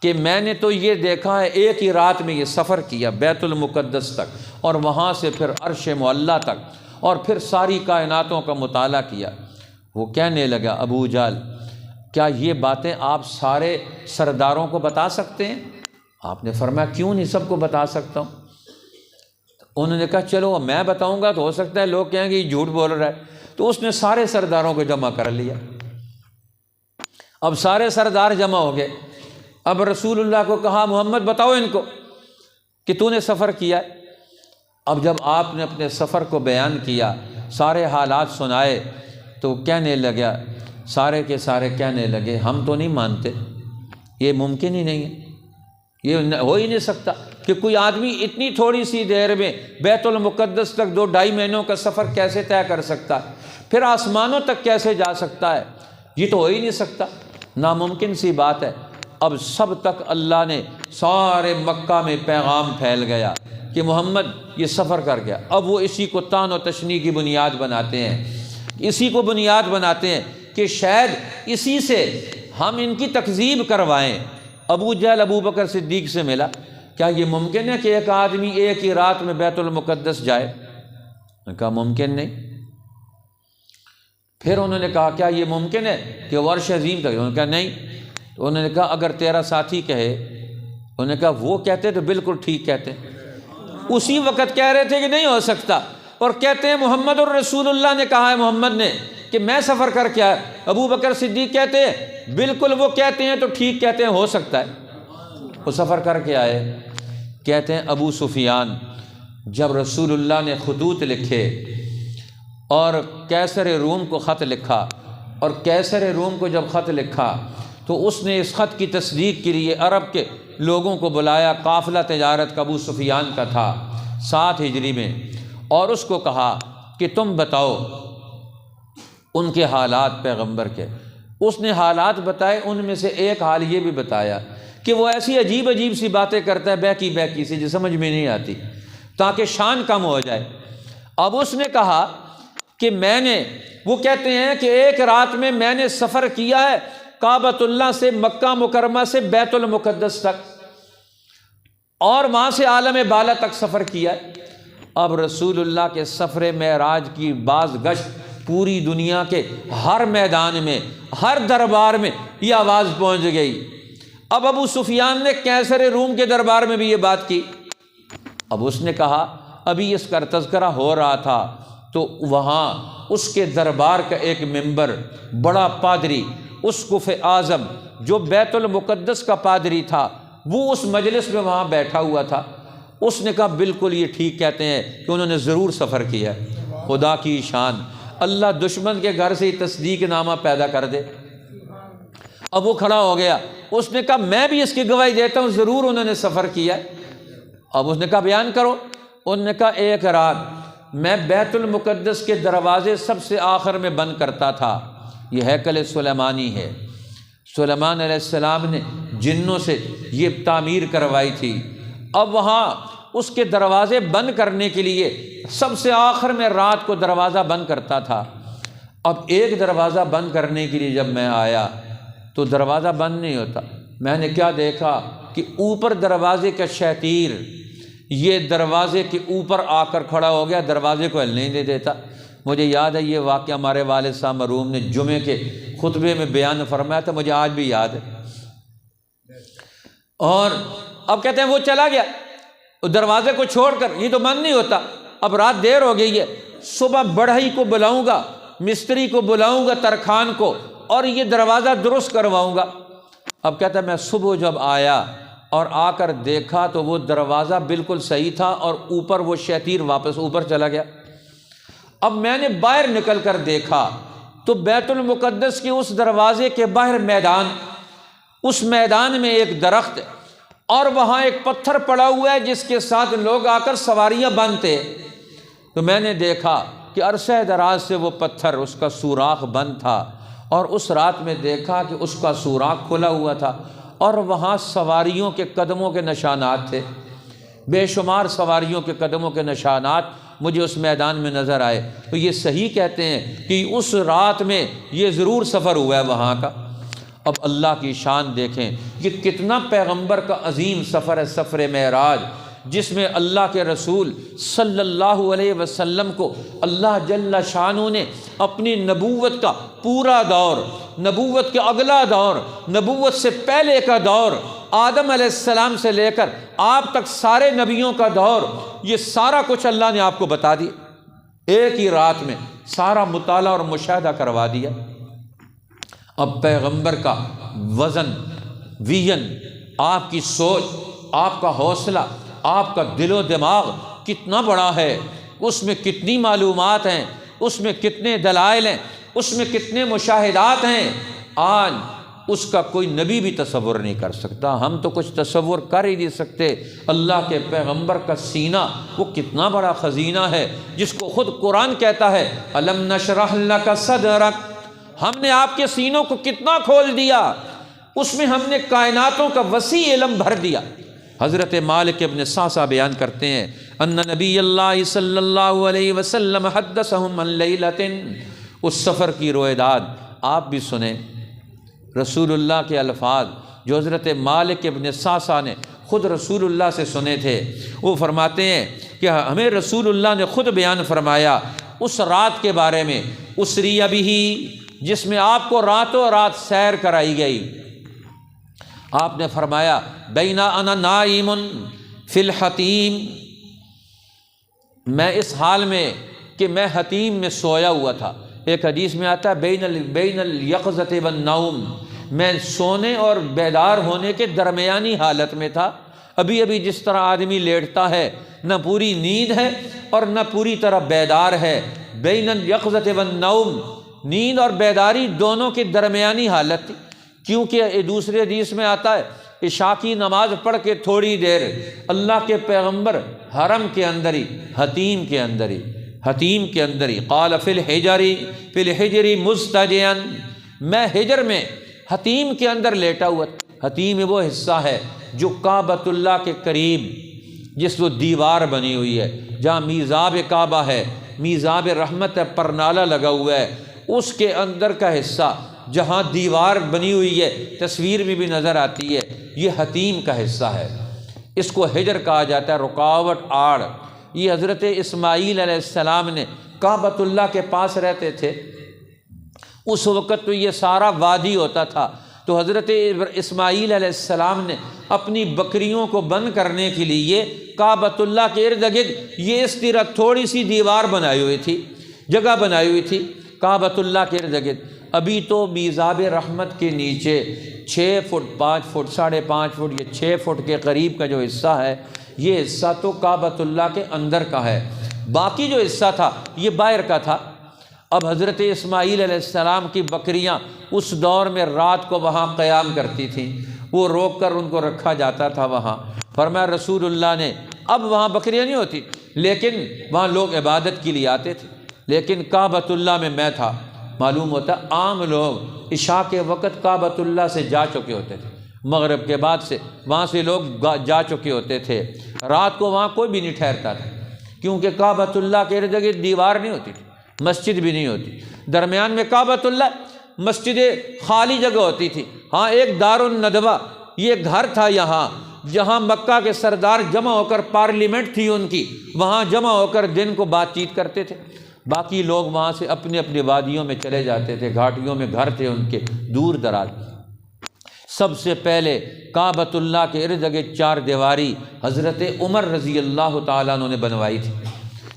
کہ میں نے تو یہ دیکھا ہے ایک ہی رات میں یہ سفر کیا بیت المقدس تک اور وہاں سے پھر عرش معلیٰ تک اور پھر ساری کائناتوں کا مطالعہ کیا، وہ کہنے لگا ابو جہل کیا یہ باتیں آپ سارے سرداروں کو بتا سکتے ہیں؟ آپ نے فرمایا کیوں نہیں، سب کو بتا سکتا ہوں۔ انہوں نے کہا چلو میں بتاؤں گا تو ہو سکتا ہے لوگ کہیں گے یہ جھوٹ بول رہا ہے، تو اس نے سارے سرداروں کو جمع کر لیا۔ اب سارے سردار جمع ہو گئے، اب رسول اللہ کو کہا محمد بتاؤ ان کو کہ تو نے سفر کیا ہے۔ اب جب آپ نے اپنے سفر کو بیان کیا، سارے حالات سنائے، تو کہنے لگا، سارے کے سارے کہنے لگے ہم تو نہیں مانتے، یہ ممکن ہی نہیں ہے، یہ ہو ہی نہیں سکتا کہ کوئی آدمی اتنی تھوڑی سی دیر میں بیت المقدس تک 2-2.5 مہینوں کا سفر کیسے طے کر سکتا ہے، پھر آسمانوں تک کیسے جا سکتا ہے، یہ تو ہو ہی نہیں سکتا، ناممکن سی بات ہے۔ اب سب تک اللہ نے سارے مکہ میں پیغام پھیل گیا کہ محمد یہ سفر کر گیا۔ اب وہ اسی کو طعن و تشنیع کی بنیاد بناتے ہیں، اسی کو بنیاد بناتے ہیں کہ شاید اسی سے ہم ان کی تکذیب کروائیں۔ ابو جہل ابو بکر صدیق سے ملا، کیا یہ ممکن ہے کہ ایک آدمی ایک ہی رات میں بیت المقدس جائے؟ انہوں نے کہا ممکن نہیں۔ پھر انہوں نے کہا کیا یہ ممکن ہے کہ وہ عرش عظیم تک؟ انہوں نے کہا نہیں۔ تو انہوں نے کہا اگر تیرا ساتھی کہے، انہوں نے کہا وہ کہتے تو بالکل ٹھیک کہتے، اسی وقت کہہ رہے تھے کہ نہیں ہو سکتا، اور کہتے ہیں محمد الرسول اللہ نے کہا ہے محمد نے کہ میں سفر کر کے آیا۔ ابو بکر صدیق کہتے ہیں بالکل وہ کہتے ہیں تو ٹھیک کہتے ہیں، ہو سکتا ہے، وہ سفر کر کے آئے۔ کہتے ہیں ابو سفیان جب رسول اللہ نے خطوط لکھے اور قیصر روم کو خط لکھا، اور قیصر روم کو جب خط لکھا تو اس نے اس خط کی تصدیق کے لیے عرب کے لوگوں کو بلایا، قافلہ تجارت کا ابو سفیان کا تھا 7 ہجری میں، اور اس کو کہا کہ تم بتاؤ ان کے حالات پیغمبر کے۔ اس نے حالات بتائے، ان میں سے ایک حال یہ بھی بتایا کہ وہ ایسی عجیب عجیب سی باتیں کرتا ہے بہکی سی جو سمجھ میں نہیں آتی، تاکہ شان کم ہو جائے۔ اب اس نے کہا کہ وہ کہتے ہیں کہ ایک رات میں میں نے سفر کیا ہے کعبۃ اللہ سے مکہ مکرمہ سے بیت المقدس تک، اور وہاں سے عالم بالا تک سفر کیا ہے۔ اب رسول اللہ کے سفر معراج کی باز گشت پوری دنیا کے ہر میدان میں، ہر دربار میں یہ آواز پہنچ گئی۔ اب ابو سفیان نے کیسر روم کے دربار میں بھی یہ بات کی۔ اب اس نے کہا ابھی اس کا تذکرہ ہو رہا تھا تو وہاں اس کے دربار کا ایک ممبر، بڑا پادری، اسقف اعظم جو بیت المقدس کا پادری تھا، وہ اس مجلس میں وہاں بیٹھا ہوا تھا۔ اس نے کہا بالکل یہ ٹھیک کہتے ہیں کہ انہوں نے ضرور سفر کیا ہے۔ خدا کی شان، اللہ دشمن کے گھر سے ہی تصدیق نامہ پیدا کر دے۔ اب وہ کھڑا ہو گیا، اس نے کہا میں بھی اس کی گواہی دیتا ہوں ضرور انہوں نے سفر کیا ہے۔ اب اس نے کہا بیان کرو۔ انہوں نے کہا ایک رات میں بیت المقدس کے دروازے سب سے آخر میں بند کرتا تھا، یہ ہیکل سلیمانی ہے، سلیمان علیہ السلام نے جنوں سے یہ تعمیر کروائی تھی۔ اب وہاں اس کے دروازے بند کرنے کے لیے سب سے آخر میں رات کو دروازہ بند کرتا تھا۔ اب ایک دروازہ بند کرنے کے لیے جب میں آیا تو دروازہ بند نہیں ہوتا۔ میں نے کیا دیکھا کہ اوپر دروازے کا شتیر یہ دروازے کے اوپر آ کر کھڑا ہو گیا، دروازے کو ہلنے نہیں دیتا۔ مجھے یاد ہے یہ واقعہ ہمارے والد صاحب مرحوم نے جمعے کے خطبے میں بیان فرمایا تھا، مجھے آج بھی یاد ہے۔ اور اب کہتے ہیں وہ چلا گیا دروازے کو چھوڑ کر، یہ تو بند نہیں ہوتا۔ اب رات دیر ہو گئی ہے، صبح بڑھئی کو بلاؤں گا، مستری کو بلاؤں گا، ترخان کو، اور یہ دروازہ درست کرواؤں گا۔ اب کہتا ہے میں صبح جب آیا اور آ کر دیکھا تو وہ دروازہ بالکل صحیح تھا اور اوپر وہ شتیر واپس اوپر چلا گیا۔ اب میں نے باہر نکل کر دیکھا تو بیت المقدس کے اس دروازے کے باہر میدان، اس میدان میں ایک درخت ہے اور وہاں ایک پتھر پڑا ہوا ہے جس کے ساتھ لوگ آ کر سواریاں باندھتے۔ تو میں نے دیکھا کہ عرصہ دراز سے وہ پتھر، اس کا سوراخ بند تھا، اور اس رات میں دیکھا کہ اس کا سوراخ کھلا ہوا تھا اور وہاں سواریوں کے قدموں کے نشانات تھے، بے شمار سواریوں کے قدموں کے نشانات مجھے اس میدان میں نظر آئے۔ تو یہ صحیح کہتے ہیں کہ اس رات میں یہ ضرور سفر ہوا ہے وہاں کا۔ اب اللہ کی شان دیکھیں کہ کتنا پیغمبر کا عظیم سفر ہے، سفر معراج، جس میں اللہ کے رسول صلی اللہ علیہ وسلم کو اللہ جل شانہ نے اپنی نبوت کا پورا دور، نبوت کے اگلا دور، نبوت سے پہلے کا دور، آدم علیہ السلام سے لے کر آپ تک سارے نبیوں کا دور، یہ سارا کچھ اللہ نے آپ کو بتا دیا، ایک ہی رات میں سارا مطالعہ اور مشاہدہ کروا دیا۔ اب پیغمبر کا وزن، ویژن، آپ کی سوچ، آپ کا حوصلہ، آپ کا دل و دماغ کتنا بڑا ہے، اس میں کتنی معلومات ہیں، اس میں کتنے دلائل ہیں، اس میں کتنے مشاہدات ہیں، آج اس کا کوئی نبی بھی تصور نہیں کر سکتا۔ ہم تو کچھ تصور کر ہی نہیں سکتے۔ اللہ کے پیغمبر کا سینہ وہ کتنا بڑا خزینہ ہے، جس کو خود قرآن کہتا ہے الم نشرح لک صدرک، ہم نے آپ کے سینوں کو کتنا کھول دیا، اس میں ہم نے کائناتوں کا وسیع علم بھر دیا۔ حضرت مالک ابن صعصع بیان کرتے ہیں ان نبی اللہ صلی اللہ علیہ وسلم حدثہم عن لیلۃ، اس سفر کی رویداد آپ بھی سنیں، رسول اللہ کے الفاظ جو حضرت مالک ابن صعصع نے خود رسول اللہ سے سنے تھے۔ وہ فرماتے ہیں کہ ہمیں رسول اللہ نے خود بیان فرمایا اس رات کے بارے میں، اسری بہ، جس میں آپ کو راتوں رات سیر کرائی گئی۔ آپ نے فرمایا بینا انا نائم فی الحتیم، میں اس حال میں کہ میں حتیم میں سویا ہوا تھا۔ ایک حدیث میں آتا ہے بین الیقظۃ والنوم، میں سونے اور بیدار ہونے کے درمیانی حالت میں تھا۔ ابھی ابھی جس طرح آدمی لیٹتا ہے، نہ پوری نیند ہے اور نہ پوری طرح بیدار ہے، بین الیقظۃ والنوم، نیند اور بیداری دونوں کی درمیانی حالت تھی۔ کیونکہ دوسرے حدیث میں آتا ہے عشاء کی نماز پڑھ کے تھوڑی دیر اللہ کے پیغمبر حرم کے اندر ہی، حتیم کے اندر ہی قال فی الحجر مضطجعا، میں ہجر میں حتیم کے اندر لیٹا ہوا۔ حتیم وہ حصہ ہے جو کعبۃ اللہ کے قریب، جس وہ دیوار بنی ہوئی ہے، جہاں میزاب کعبہ ہے، میزاب رحمت ہے، پرنالہ لگا ہوا ہے، اس کے اندر کا حصہ جہاں دیوار بنی ہوئی ہے، تصویر میں بھی نظر آتی ہے، یہ حتیم کا حصہ ہے، اس کو حجر کہا جاتا ہے، رکاوٹ، آڑ۔ یہ حضرت اسماعیل علیہ السلام نے کعبۃ اللہ کے پاس رہتے تھے، اس وقت تو یہ سارا وادی ہوتا تھا، تو حضرت اسماعیل علیہ السلام نے اپنی بکریوں کو بند کرنے کے لیے کعبۃ اللہ کے ارد گرد یہ اس طرح تھوڑی سی دیوار بنائی ہوئی تھی، جگہ بنائی ہوئی تھی کعبۃ اللہ کے ارد گرد۔ ابھی تو میزاب رحمت کے نیچے 6 فٹ 5 فٹ 5.5 فٹ یہ 6 فٹ کے قریب کا جو حصہ ہے، یہ حصہ تو کعبۃ اللہ کے اندر کا ہے، باقی جو حصہ تھا یہ باہر کا تھا۔ اب حضرت اسماعیل علیہ السلام کی بکریاں اس دور میں رات کو وہاں قیام کرتی تھیں، وہ روک کر ان کو رکھا جاتا تھا وہاں۔ فرمایا رسول اللہ نے، اب وہاں بکریاں نہیں ہوتی لیکن وہاں لوگ عبادت کے لیے آتے تھے، لیکن کعبۃ اللہ میں تھا۔ معلوم ہوتا عام لوگ عشاء کے وقت کعبۃ اللہ سے جا چکے ہوتے تھے، مغرب کے بعد سے وہاں سے لوگ جا چکے ہوتے تھے، رات کو وہاں کوئی بھی نہیں ٹھہرتا تھا، کیونکہ کعبۃ اللہ کے ارد گرد دیوار نہیں ہوتی تھی، مسجد بھی نہیں ہوتی، درمیان میں کعبۃ اللہ، مسجد خالی جگہ ہوتی تھی۔ ہاں ایک دار الندوہ، یہ گھر تھا یہاں جہاں مکہ کے سردار جمع ہو کر، پارلیمنٹ تھی ان کی، وہاں جمع ہو کر دن کو بات چیت کرتے تھے، باقی لوگ وہاں سے اپنے اپنے وادیوں میں چلے جاتے تھے، گھاٹیوں میں گھر تھے ان کے دور دراز۔ سب سے پہلے کعبۃ اللہ کے ارد گرد 4 دیواری حضرت عمر رضی اللہ تعالیٰ عنہ نے بنوائی تھی،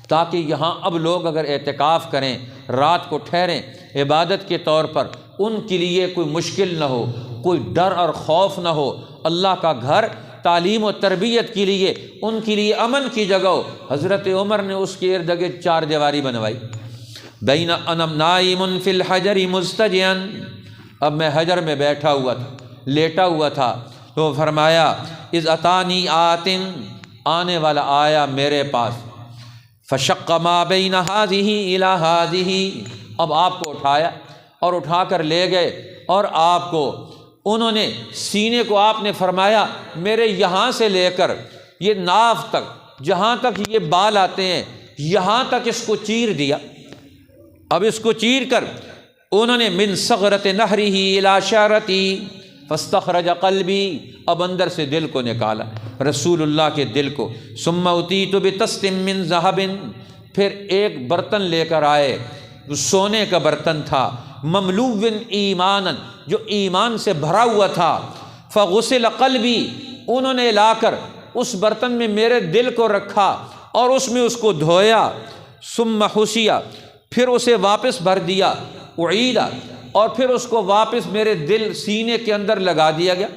تاکہ یہاں اب لوگ اگر اعتکاف کریں، رات کو ٹھہریں عبادت کے طور پر، ان کے لیے کوئی مشکل نہ ہو، کوئی ڈر اور خوف نہ ہو، اللہ کا گھر تعلیم و تربیت کے لیے ان کے لیے امن کی جگہ ہو۔ حضرت عمر نے اس کے ارد گرد 4 دیواری بنوائی۔ بین انا نائم فی الحجر مستجعا، اب میں حجر میں بیٹھا ہوا تھا، لیٹا ہوا تھا، تو فرمایا اذ اتانی آتن، آنے والا آیا میرے پاس، فشق ما بین ہذہ الی ہذہ، اب آپ کو اٹھایا اور اٹھا کر لے گئے، اور آپ کو انہوں نے سینے کو آپ نے فرمایا میرے یہاں سے لے کر یہ ناف تک، جہاں تک یہ بال آتے ہیں یہاں تک اس کو چیر دیا۔ اب اس کو چیر کر انہوں نے من صغرۃ نہرہ الی شعرتی فاستخرج قلبی، اب اندر سے دل کو نکالا، رسول اللہ کے دل کو۔ ثم اتیت بطست من ذہب، پھر ایک برتن لے کر آئے، سونے کا برتن تھا، مملوء ایمانا، جو ایمان سے بھرا ہوا تھا، فغسل قلبی، انہوں نے لا کر اس برتن میں میرے دل کو رکھا اور اس میں اس کو دھویا، ثم حسیا، پھر اسے واپس بھر دیا، اعیدا، اور پھر اس کو واپس میرے دل سینے کے اندر لگا دیا گیا۔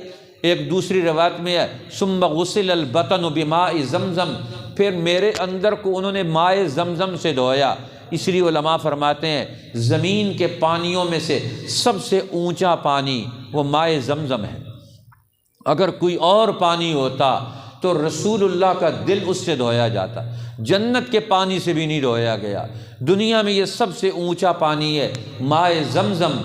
ایک دوسری روایت میں ہے ثم غسل البطن بماء زمزم، پھر میرے اندر کو انہوں نے مائے زمزم سے دھویا۔ اس لیے علماء فرماتے ہیں زمین کے پانیوں میں سے سب سے اونچا پانی وہ مائے زمزم ہے، اگر کوئی اور پانی ہوتا تو رسول اللہ کا دل اس سے دھویا جاتا، جنت کے پانی سے بھی نہیں دھویا گیا، دنیا میں یہ سب سے اونچا پانی ہے مائے زمزم۔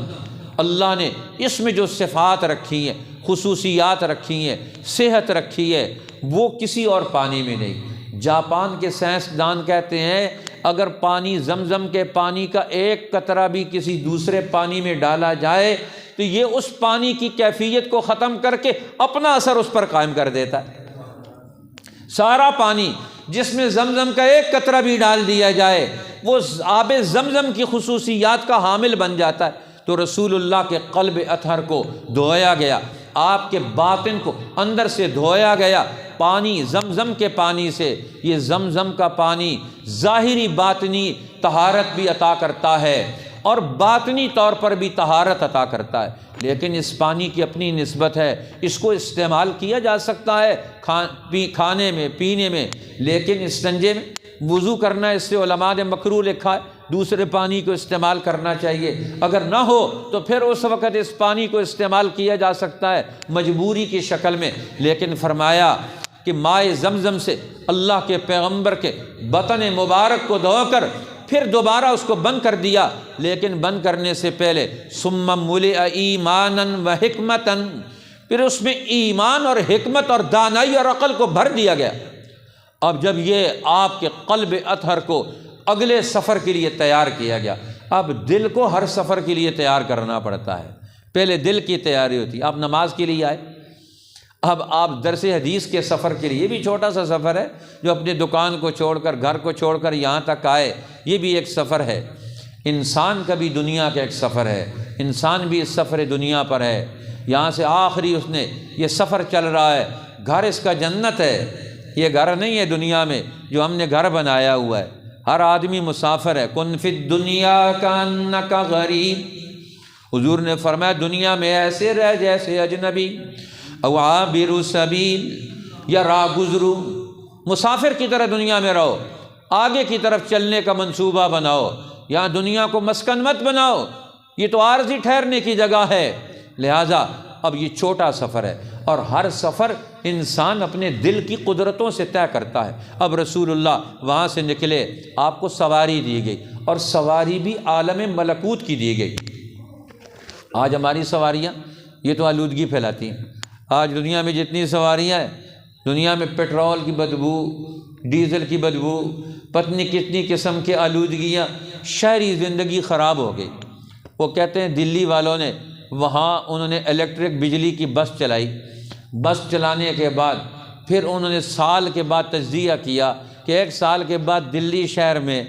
اللہ نے اس میں جو صفات رکھی ہیں، خصوصیات رکھی ہیں، صحت رکھی ہے، وہ کسی اور پانی میں نہیں۔ جاپان کے سائنسدان کہتے ہیں اگر پانی زمزم کے پانی کا ایک قطرہ بھی کسی دوسرے پانی میں ڈالا جائے تو یہ اس پانی کی کیفیت کو ختم کر کے اپنا اثر اس پر قائم کر دیتا ہے۔ سارا پانی جس میں زمزم کا ایک قطرہ بھی ڈال دیا جائے وہ آب زمزم کی خصوصیات کا حامل بن جاتا ہے۔ تو رسول اللہ کے قلب اطہر کو دھویا گیا، آپ کے باطن کو اندر سے دھویا گیا پانی زمزم کے پانی سے۔ یہ زمزم کا پانی ظاہری باطنی طہارت بھی عطا کرتا ہے اور باطنی طور پر بھی طہارت عطا کرتا ہے، لیکن اس پانی کی اپنی نسبت ہے، اس کو استعمال کیا جا سکتا ہے کھانے میں، پینے میں، لیکن استنجے میں، وضو کرنا اس سے علماء نے مکروہ لکھا ہے، دوسرے پانی کو استعمال کرنا چاہیے، اگر نہ ہو تو پھر اس وقت اس پانی کو استعمال کیا جا سکتا ہے مجبوری کی شکل میں۔ لیکن فرمایا کہ مائے زمزم سے اللہ کے پیغمبر کے بطن مبارک کو دھو کر پھر دوبارہ اس کو بند کر دیا، لیکن بند کرنے سے پہلے ثم ملئ ایمانا و حکمتا، پھر اس میں ایمان اور حکمت اور دانائی اور عقل کو بھر دیا گیا۔ اب جب یہ آپ کے قلب اطہر کو اگلے سفر کے لیے تیار کیا گیا۔ اب دل کو ہر سفر کے لیے تیار کرنا پڑتا ہے، پہلے دل کی تیاری ہوتی ہے۔ آپ نماز کے لیے آئے، اب آپ درس حدیث کے سفر کے لیے، یہ بھی چھوٹا سا سفر ہے، جو اپنے دکان کو چھوڑ کر، گھر کو چھوڑ کر یہاں تک آئے، یہ بھی ایک سفر ہے۔ انسان کا بھی دنیا کا ایک سفر ہے، انسان بھی اس سفر دنیا پر ہے، یہاں سے آخری اس نے یہ سفر چل رہا ہے۔ گھر اس کا جنت ہے، یہ گھر نہیں ہے دنیا میں جو ہم نے گھر بنایا ہوا ہے۔ ہر آدمی مسافر ہے۔ کن فی الدنیا کانک غریب، حضور نے فرمایا دنیا میں ایسے رہ جیسے اجنبی، او عابر سبیل، یا راہ گزرو، مسافر کی طرح دنیا میں رہو، آگے کی طرف چلنے کا منصوبہ بناؤ، یہاں دنیا کو مسکن مت بناؤ، یہ تو عارضی ٹھہرنے کی جگہ ہے۔ لہٰذا اب یہ چھوٹا سفر ہے، اور ہر سفر انسان اپنے دل کی قدرتوں سے طے کرتا ہے۔ اب رسول اللہ وہاں سے نکلے، آپ کو سواری دی گئی، اور سواری بھی عالم ملکوت کی دی گئی۔ آج ہماری سواریاں یہ تو آلودگی پھیلاتی ہیں۔ آج دنیا میں جتنی سواریاں ہیں، دنیا میں پٹرول کی بدبو، ڈیزل کی بدبو، پتہ کتنی قسم کے آلودگیاں، شہری زندگی خراب ہو گئی۔ وہ کہتے ہیں دلی والوں نے وہاں انہوں نے الیکٹرک بجلی کی بس چلائی، بس چلانے کے بعد پھر انہوں نے سال کے بعد تجزیہ کیا کہ 1 سال کے بعد دلی شہر میں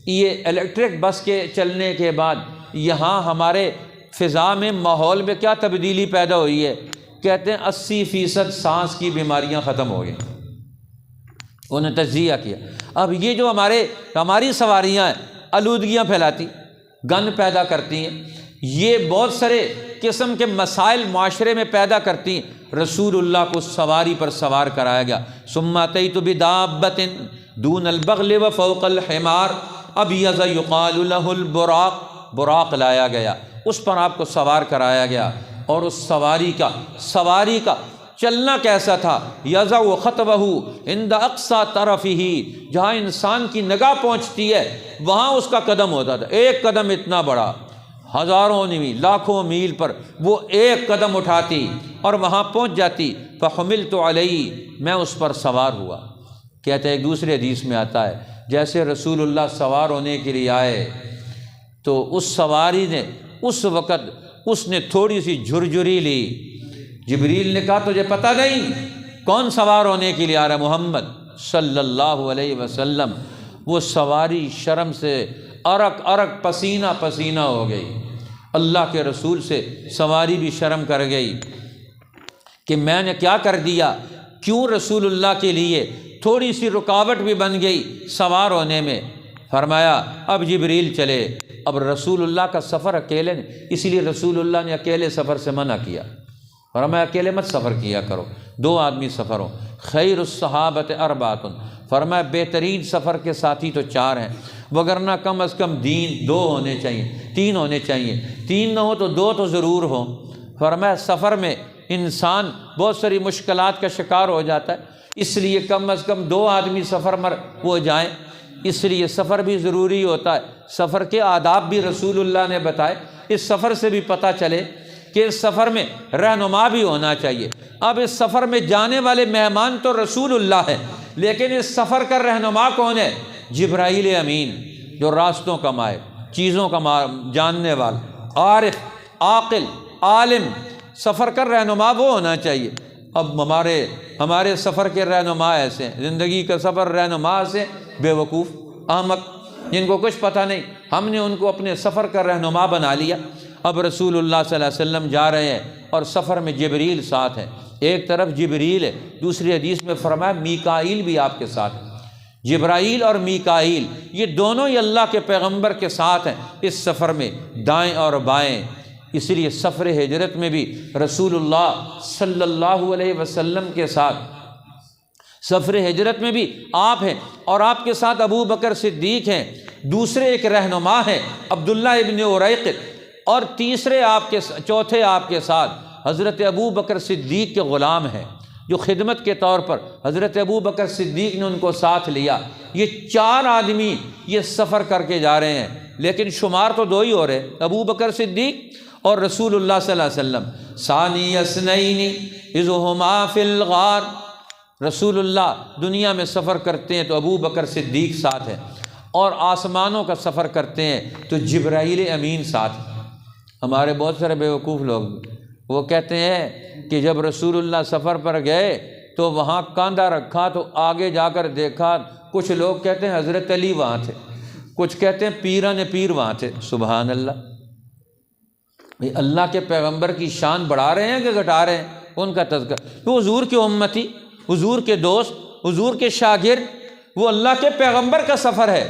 یہ الیکٹرک بس کے چلنے کے بعد یہاں ہمارے فضا میں، ماحول میں کیا تبدیلی پیدا ہوئی ہے۔ کہتے ہیں 80% سانس کی بیماریاں ختم ہو گئیں۔ انہوں نے تجزیہ کیا۔ اب یہ جو ہماری سواریاں ہیں، آلودگیاں پھیلاتی، گند پیدا کرتی ہیں، یہ بہت سارے قسم کے مسائل معاشرے میں پیدا کرتی ہیں۔ رسول اللہ کو سواری پر سوار کرایا گیا۔ ثم اتیت بدابۃ دون البغل وفوق الحمار ابیض یقال له البراق، براق لایا گیا، اس پر آپ کو سوار کرایا گیا۔ اور اس سواری کا چلنا کیسا تھا؟ یضع خطوہ عند اقصی طرفہ، جہاں انسان کی نگاہ پہنچتی ہے وہاں اس کا قدم ہوتا تھا۔ ایک قدم اتنا بڑا، ہزاروں نہیں لاکھوں میل پر وہ ایک قدم اٹھاتی اور وہاں پہنچ جاتی۔ فحملت علیہ، میں اس پر سوار ہوا۔ کہتے ہیں ایک دوسرے حدیث میں آتا ہے جیسے رسول اللہ سوار ہونے کے لیے آئے تو اس سواری نے اس وقت اس نے تھوڑی سی جھرجھری لی۔ جبریل نے کہا تجھے پتہ نہیں کون سوار ہونے کے لیے آ رہا ہے؟ محمد صلی اللہ علیہ وسلم۔ وہ سواری شرم سے عرق عرق، پسینہ پسینہ ہو گئی۔ اللہ کے رسول سے سواری بھی شرم کر گئی کہ میں نے کیا کر دیا، کیوں رسول اللہ کے لیے تھوڑی سی رکاوٹ بھی بن گئی سوار ہونے میں۔ فرمایا اب جبریل چلے۔ اب رسول اللہ کا سفر اکیلے نے، اسی لیے رسول اللہ نے اکیلے سفر سے منع کیا، فرمایا اکیلے مت سفر کیا کرو، 2 آدمی سفر ہو۔ خیر الصحابۃ 4، فرمایا بہترین سفر کے ساتھی تو 4 ہیں، وگرنہ کم از کم 2 ہونے چاہیے، 3 ہونے چاہیے، 3 نہ ہو تو 2 تو ضرور ہوں۔ فرمایا سفر میں انسان بہت ساری مشکلات کا شکار ہو جاتا ہے، اس لیے کم از کم 2 آدمی سفر میں وہ جائیں، اس لیے سفر بھی ضروری ہوتا ہے۔ سفر کے آداب بھی رسول اللہ نے بتائے۔ اس سفر سے بھی پتہ چلے کہ اس سفر میں رہنما بھی ہونا چاہیے۔ اب اس سفر میں جانے والے مہمان تو رسول اللہ ہے، لیکن اس سفر کا رہنما کون ہے؟ جبرائیل امین، جو راستوں کا ماہر، چیزوں کا جاننے والا، عارف، عاقل، عالم، سفر کا رہنما وہ ہونا چاہیے۔ اب ہمارے سفر کے رہنما ایسے ہیں، زندگی کا سفر رہنما سے بے وقوف، احمق، جن کو کچھ پتہ نہیں، ہم نے ان کو اپنے سفر کا رہنما بنا لیا۔ اب رسول اللہ صلی اللہ علیہ وسلم جا رہے ہیں اور سفر میں جبریل ساتھ ہے، ایک طرف جبریل ہے، دوسری حدیث میں فرمایا میکائیل بھی آپ کے ساتھ ہے۔ جبرائیل اور میکائیل یہ دونوں ہی اللہ کے پیغمبر کے ساتھ ہیں اس سفر میں، دائیں اور بائیں۔ اس لیے سفر ہجرت میں بھی رسول اللہ صلی اللہ علیہ وسلم کے ساتھ، سفر ہجرت میں بھی آپ ہیں، اور آپ کے ساتھ ابو بکر صدیق ہیں، دوسرے ایک رہنما ہیں عبداللہ ابن اریقط، اور چوتھے آپ کے ساتھ حضرت ابو بکر صدیق کے غلام ہیں، جو خدمت کے طور پر حضرت ابو بکر صدیق نے ان کو ساتھ لیا۔ یہ 4 آدمی یہ سفر کر کے جا رہے ہیں، لیکن شمار تو 2 ہی ہو رہے، ابو بکر صدیق اور رسول اللہ صلی اللہ علیہ وسلم۔ ثانی اثنین اذ ہما فی الغار، رسول اللہ دنیا میں سفر کرتے ہیں تو ابو بکر صدیق ساتھ ہیں، اور آسمانوں کا سفر کرتے ہیں تو جبرائیل امین ساتھ۔ ہمارے بہت سارے بیوقوف لوگ وہ کہتے ہیں کہ جب رسول اللہ سفر پر گئے تو وہاں کاندھا رکھا تو آگے جا کر دیکھا، کچھ لوگ کہتے ہیں حضرت علی وہاں تھے، کچھ کہتے ہیں پیران پیر وہاں تھے۔ سبحان اللہ! بھئی اللہ کے پیغمبر کی شان بڑھا رہے ہیں کہ گھٹا رہے ہیں؟ ان کا تذکرہ، وہ حضور کے امتی، حضور کے دوست، حضور کے شاگرد، وہ اللہ کے پیغمبر کا سفر ہے۔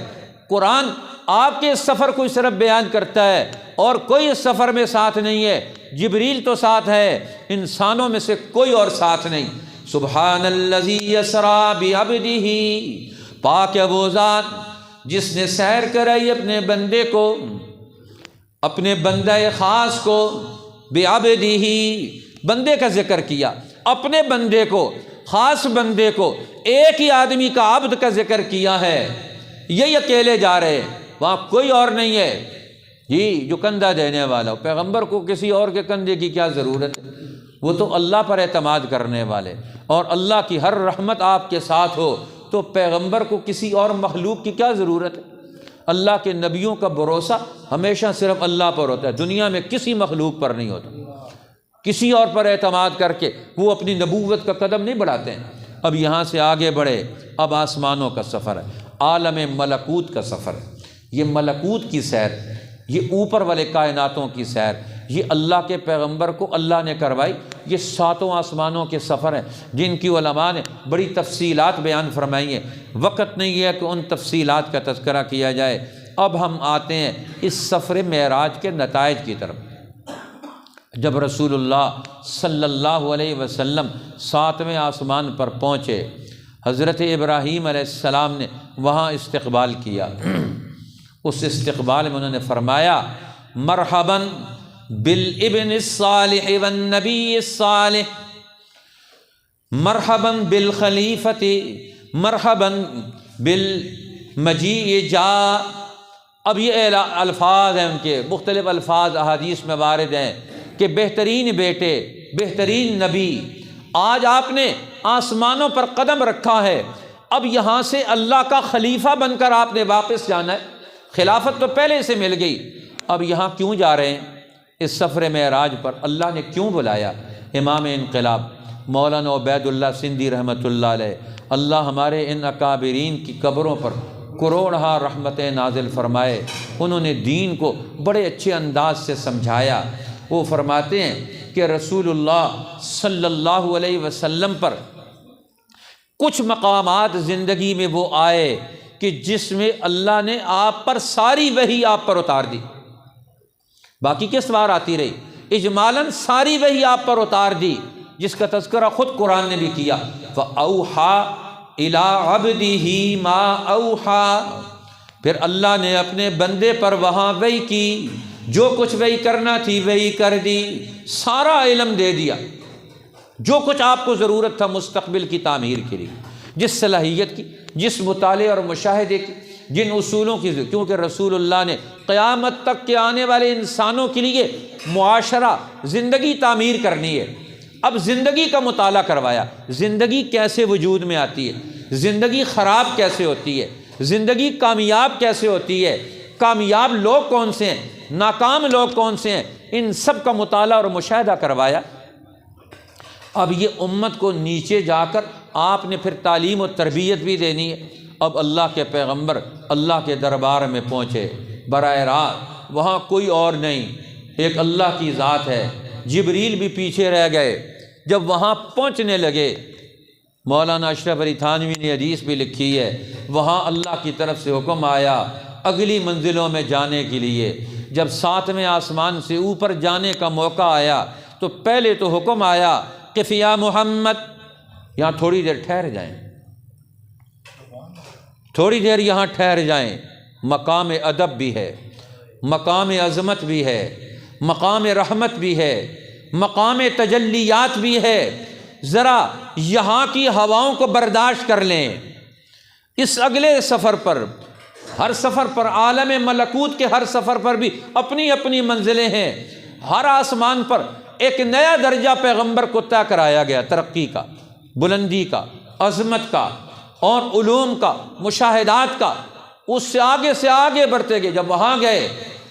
قرآن آپ کے اس سفر کو صرف بیان کرتا ہے اور کوئی اس سفر میں ساتھ نہیں ہے۔ جبریل تو ساتھ ہے، انسانوں میں سے کوئی اور ساتھ نہیں۔ سبحان الذی یسری بعبدہ، پاک ہے وہ ذات جس نے سیر کرائی اپنے بندے کو، اپنے بندہ خاص کو، بعبدہ، بندے کا ذکر کیا، اپنے بندے کو، خاص بندے کو، ایک ہی آدمی کا عبد کا ذکر کیا ہے۔ یہی اکیلے جا رہے ہیں، وہاں کوئی اور نہیں ہے جی جو کندھا دینے والا ہو۔ پیغمبر کو کسی اور کے کندھے کی کیا ضرورت ہے؟ وہ تو اللہ پر اعتماد کرنے والے، اور اللہ کی ہر رحمت آپ کے ساتھ ہو تو پیغمبر کو کسی اور مخلوق کی کیا ضرورت ہے؟ اللہ کے نبیوں کا بھروسہ ہمیشہ صرف اللہ پر ہوتا ہے، دنیا میں کسی مخلوق پر نہیں ہوتا۔ کسی اور پر اعتماد کر کے وہ اپنی نبوت کا قدم نہیں بڑھاتے ہیں۔ اب یہاں سے آگے بڑھے، اب آسمانوں کا سفر ہے، عالم ملکوت کا سفر ہے۔ یہ ملکوت کی سیر، یہ اوپر والے کائناتوں کی سیر، یہ اللہ کے پیغمبر کو اللہ نے کروائی۔ یہ 7 آسمانوں کے سفر ہیں جن کی علماء نے بڑی تفصیلات بیان فرمائی ہیں، وقت نہیں ہے کہ ان تفصیلات کا تذکرہ کیا جائے۔ اب ہم آتے ہیں اس سفر معراج کے نتائج کی طرف۔ جب رسول اللہ صلی اللہ علیہ وسلم 7ویں آسمان پر پہنچے، حضرت ابراہیم علیہ السلام نے وہاں استقبال کیا۔ اس استقبال میں انہوں نے فرمایا، مرحباً بالابن الصالح والنبی الصالح، مرحباً بالخلیفۃ، مرحباً بالمجیء جاء۔ اب یہ الفاظ ہیں ان کے، مختلف الفاظ احادیث میں وارد ہیں کہ بہترین بیٹے، بہترین نبی، آج آپ نے آسمانوں پر قدم رکھا ہے، اب یہاں سے اللہ کا خلیفہ بن کر آپ نے واپس جانا ہے۔ خلافت تو پہلے سے مل گئی، اب یہاں کیوں جا رہے ہیں؟ اس سفر معراج پر اللہ نے کیوں بلایا؟ امام انقلاب مولانا عبید اللہ سندھی رحمۃ اللہ علیہ، اللہ ہمارے ان اکابرین کی قبروں پر کروڑہا رحمتیں نازل فرمائے۔ انہوں نے دین کو بڑے اچھے انداز سے سمجھایا۔ وہ فرماتے ہیں کہ رسول اللہ صلی اللہ علیہ وسلم پر کچھ مقامات زندگی میں وہ آئے کہ جس میں اللہ نے آپ پر ساری وحی آپ پر اتار دی، باقی کس بار آتی رہی، اجمالاً ساری وحی آپ پر اتار دی، جس کا تذکرہ خود قرآن نے بھی کیا۔ فَأَوْحَى إِلَىٰ عَبْدِهِ مَا أَوْحَىٰ، پھر اللہ نے اپنے بندے پر وہاں وحی کی، جو کچھ وحی کرنا تھی وحی کر دی، سارا علم دے دیا، جو کچھ آپ کو ضرورت تھا مستقبل کی تعمیر کے لیے، جس صلاحیت کی، جس مطالعے اور مشاہدے کی، جن اصولوں کی، کیونکہ رسول اللہ نے قیامت تک کے آنے والے انسانوں کے لیے معاشرہ، زندگی تعمیر کرنی ہے۔ اب زندگی کا مطالعہ کروایا، زندگی کیسے وجود میں آتی ہے، زندگی خراب کیسے ہوتی ہے، زندگی کامیاب کیسے ہوتی ہے، کامیاب لوگ کون سے ہیں، ناکام لوگ کون سے ہیں، ان سب کا مطالعہ اور مشاہدہ کروایا۔ اب یہ امت کو نیچے جا کر آپ نے پھر تعلیم و تربیت بھی دینی ہے۔ اب اللہ کے پیغمبر اللہ کے دربار میں پہنچے براہ راست، وہاں کوئی اور نہیں، ایک اللہ کی ذات ہے۔ جبریل بھی پیچھے رہ گئے۔ جب وہاں پہنچنے لگے، مولانا اشرف علی تھانوی نے حدیث بھی لکھی ہے، وہاں اللہ کی طرف سے حکم آیا اگلی منزلوں میں جانے کے لیے۔ جب 7ویں آسمان سے اوپر جانے کا موقع آیا تو پہلے تو حکم آیا کہ فیا محمد، یہاں تھوڑی دیر ٹھہر جائیں، تھوڑی دیر یہاں ٹھہر جائیں، مقام ادب بھی ہے، مقام عظمت بھی ہے، مقام رحمت بھی ہے، مقام تجلیات بھی ہے، ذرا یہاں کی ہواؤں کو برداشت کر لیں۔ اس اگلے سفر پر، ہر سفر پر، عالم ملکوت کے ہر سفر پر بھی اپنی اپنی منزلیں ہیں۔ ہر آسمان پر ایک نیا درجہ پیغمبر کو طے کرایا گیا، ترقی کا، بلندی کا، عظمت کا، اور علوم کا، مشاہدات کا۔ اس سے آگے بڑھتے گئے. جب وہاں گئے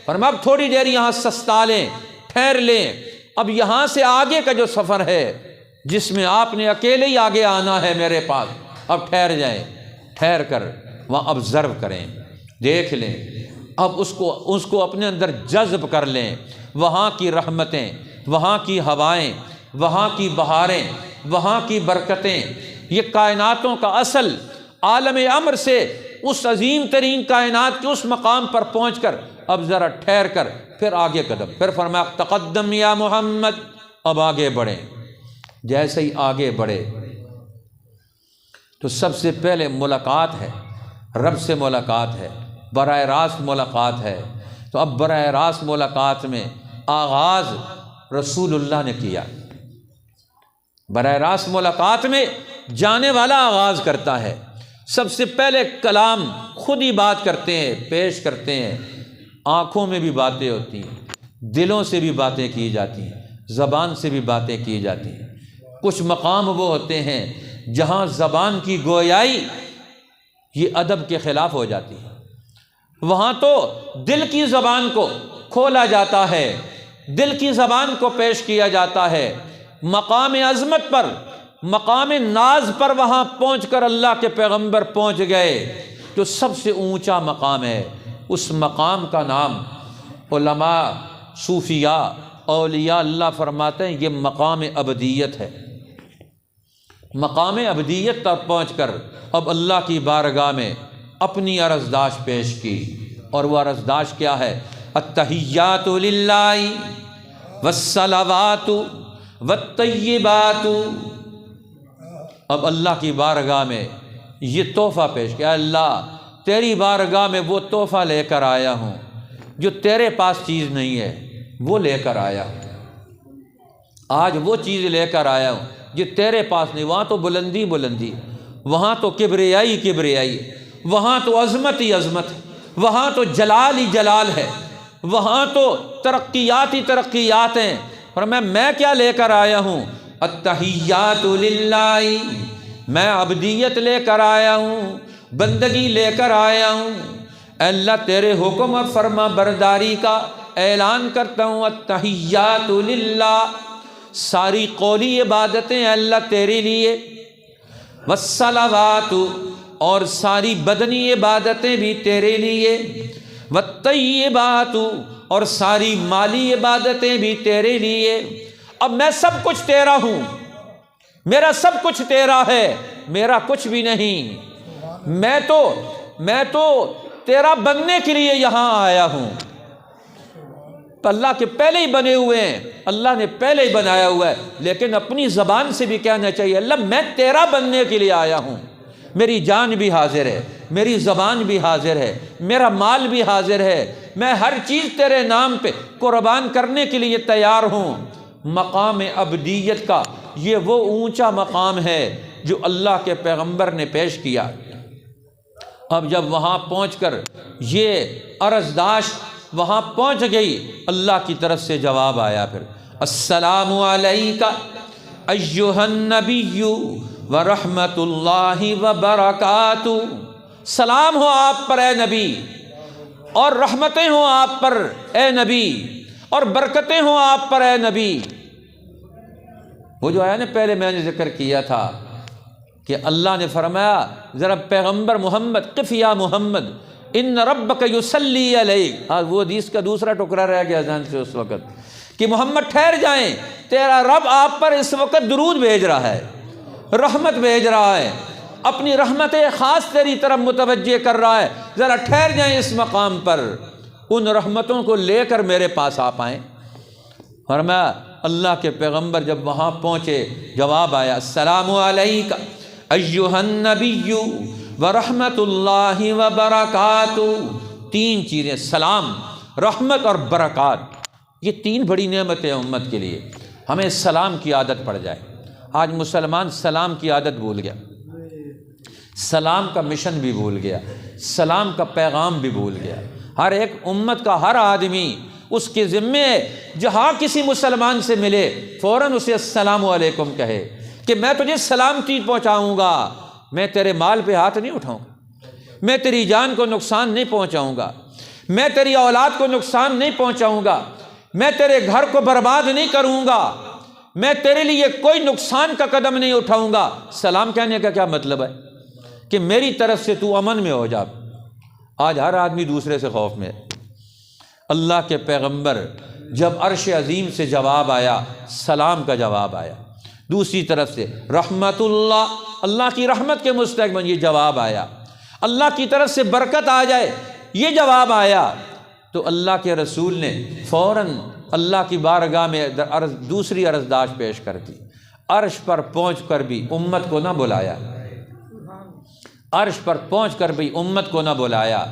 فرمایا اب تھوڑی دیر یہاں سستا لیں، ٹھہر لیں. اب یہاں سے آگے کا جو سفر ہے جس میں آپ نے اکیلے ہی آگے آنا ہے میرے پاس، اب ٹھہر جائیں. ٹھہر کر وہاں آبزرو کریں، دیکھ لیں. اب اس کو اپنے اندر جذب کر لیں. وہاں کی رحمتیں، وہاں کی ہوائیں، وہاں کی بہاریں، وہاں کی برکتیں، یہ کائناتوں کا اصل عالم امر سے اس عظیم ترین کائنات کے اس مقام پر پہنچ کر اب ذرا ٹھہر کر پھر آگے قدم. پھر فرمایا تقدم یا محمد، اب آگے بڑھیں. جیسے ہی آگے بڑھے تو سب سے پہلے ملاقات ہے، رب سے ملاقات ہے، براہ راست ملاقات ہے. تو اب براہ راست ملاقات میں آغاز رسول اللہ نے کیا. براہ راست ملاقات میں جانے والا آغاز کرتا ہے. سب سے پہلے کلام خود ہی بات کرتے ہیں، پیش کرتے ہیں. آنکھوں میں بھی باتیں ہوتی ہیں، دلوں سے بھی باتیں کی جاتی ہیں، زبان سے بھی باتیں کی جاتی ہیں. کچھ مقام وہ ہوتے ہیں جہاں زبان کی گویائی یہ ادب کے خلاف ہو جاتی ہے. وہاں تو دل کی زبان کو کھولا جاتا ہے، دل کی زبان کو پیش کیا جاتا ہے. مقام عظمت پر، مقام ناز پر وہاں پہنچ کر اللہ کے پیغمبر پہنچ گئے جو سب سے اونچا مقام ہے. اس مقام کا نام علماء، صوفیاء، اولیاء اللہ فرماتے ہیں یہ مقام ابدیت ہے. مقام ابدیت تک پہنچ کر اب اللہ کی بارگاہ میں اپنی عرضداشت پیش کی. اور وہ عرضداشت کیا ہے؟ التحیات للہ والصلوات والطیبات. اب اللہ کی بارگاہ میں یہ تحفہ پیش کیا. اللہ تیری بارگاہ میں وہ تحفہ لے کر آیا ہوں جو تیرے پاس چیز نہیں ہے، وہ لے کر آیا ہوں. آج وہ چیز لے کر آیا ہوں جو تیرے پاس نہیں. وہاں تو بلندی، وہاں تو کبریائی، وہاں تو عظمت ہی عظمت ہے، وہاں تو جلال ہی جلال ہے، وہاں تو ترقیات ہیں. اور میں کیا لے کر آیا ہوں؟ التحیات للہ، میں عبدیت لے کر آیا ہوں، بندگی لے کر آیا ہوں. اللہ تیرے حکم اور فرما برداری کا اعلان کرتا ہوں. التحیات للہ، ساری قولی عبادتیں اللہ تیرے لیے. والصلوات، اور ساری بدنی عبادتیں بھی تیرے لیے. والطیبات، اور ساری مالی عبادتیں بھی تیرے لیے. اب میں سب کچھ تیرا ہوں، میرا سب کچھ تیرا ہے، میرا کچھ بھی نہیں. میں تو تیرا بننے کے لیے یہاں آیا ہوں. تو اللہ کے پہلے ہی بنے ہوئے ہیں، اللہ نے پہلے ہی بنایا ہوا ہے. لیکن اپنی زبان سے بھی کہنا چاہیے اللہ میں تیرا بننے کے لیے آیا ہوں. میری جان بھی حاضر ہے، میری زبان بھی حاضر ہے، میرا مال بھی حاضر ہے. میں ہر چیز تیرے نام پہ قربان کرنے کے لیے تیار ہوں. مقام عبدیت کا یہ وہ اونچا مقام ہے جو اللہ کے پیغمبر نے پیش کیا. اب جب وہاں پہنچ کر یہ عرضداشت وہاں پہنچ گئی، اللہ کی طرف سے جواب آیا. پھر السلام علیک ایھا النبی ورحمۃ اللہ وبرکاتہ. سلام ہو آپ پر اے نبی، اور رحمتیں ہوں آپ پر اے نبی، اور برکتیں ہوں آپ پر اے نبی. وہ جو ہے نا پہلے میں نے ذکر کیا تھا کہ اللہ نے فرمایا ذرا پیغمبر محمد قف یا محمد ان ربک یصلی علیک. وہ حدیث کا دوسرا ٹکڑا رہ گیا ذہن سے اس وقت کہ محمد ٹھہر جائیں، تیرا رب آپ پر اس وقت درود بھیج رہا ہے، رحمت بھیج رہا ہے، اپنی رحمت خاص تیری طرف متوجہ کر رہا ہے. ذرا ٹھہر جائیں اس مقام پر، ان رحمتوں کو لے کر میرے پاس آ پائیں. فرمایا اللہ کے پیغمبر جب وہاں پہنچے جواب آیا السلام علیک ایھا النبی ورحمۃ اللہ وبرکاتہ. تین چیزیں، سلام، رحمت اور برکات، یہ تین بڑی نعمتیں امت کے لیے. ہمیں سلام کی عادت پڑ جائے. آج مسلمان سلام کی عادت بھول گیا، سلام کا مشن بھی بھول گیا، سلام کا پیغام بھی بھول گیا. ہر ایک امت کا ہر آدمی اس کے ذمے جہاں کسی مسلمان سے ملے فوراً اسے السلام علیکم کہے کہ میں تجھے سلامتی پہنچاؤں گا، میں تیرے مال پہ ہاتھ نہیں اٹھاؤں گا، میں تیری جان کو نقصان نہیں پہنچاؤں گا، میں تیری اولاد کو نقصان نہیں پہنچاؤں گا، میں تیرے گھر کو برباد نہیں کروں گا، میں تیرے لیے کوئی نقصان کا قدم نہیں اٹھاؤں گا۔ سلام کہنے کا کیا مطلب ہے؟ کہ میری طرف سے تو امن میں ہو جا۔ آج ہر آدمی دوسرے سے خوف میں ہے۔ اللہ کے پیغمبر جب عرش عظیم سے جواب آیا، سلام کا جواب آیا، دوسری طرف سے رحمت اللہ، اللہ کی رحمت کے مستحق یہ جواب آیا، اللہ کی طرف سے برکت آ جائے یہ جواب آیا، تو اللہ کے رسول نے فوراً اللہ کی بارگاہ میں دوسری عرضداشت پیش کر دی۔ عرش پر پہنچ کر بھی امت کو نہ بلایا، عرش پر پہنچ کر بھی امت کو نہ بلایا،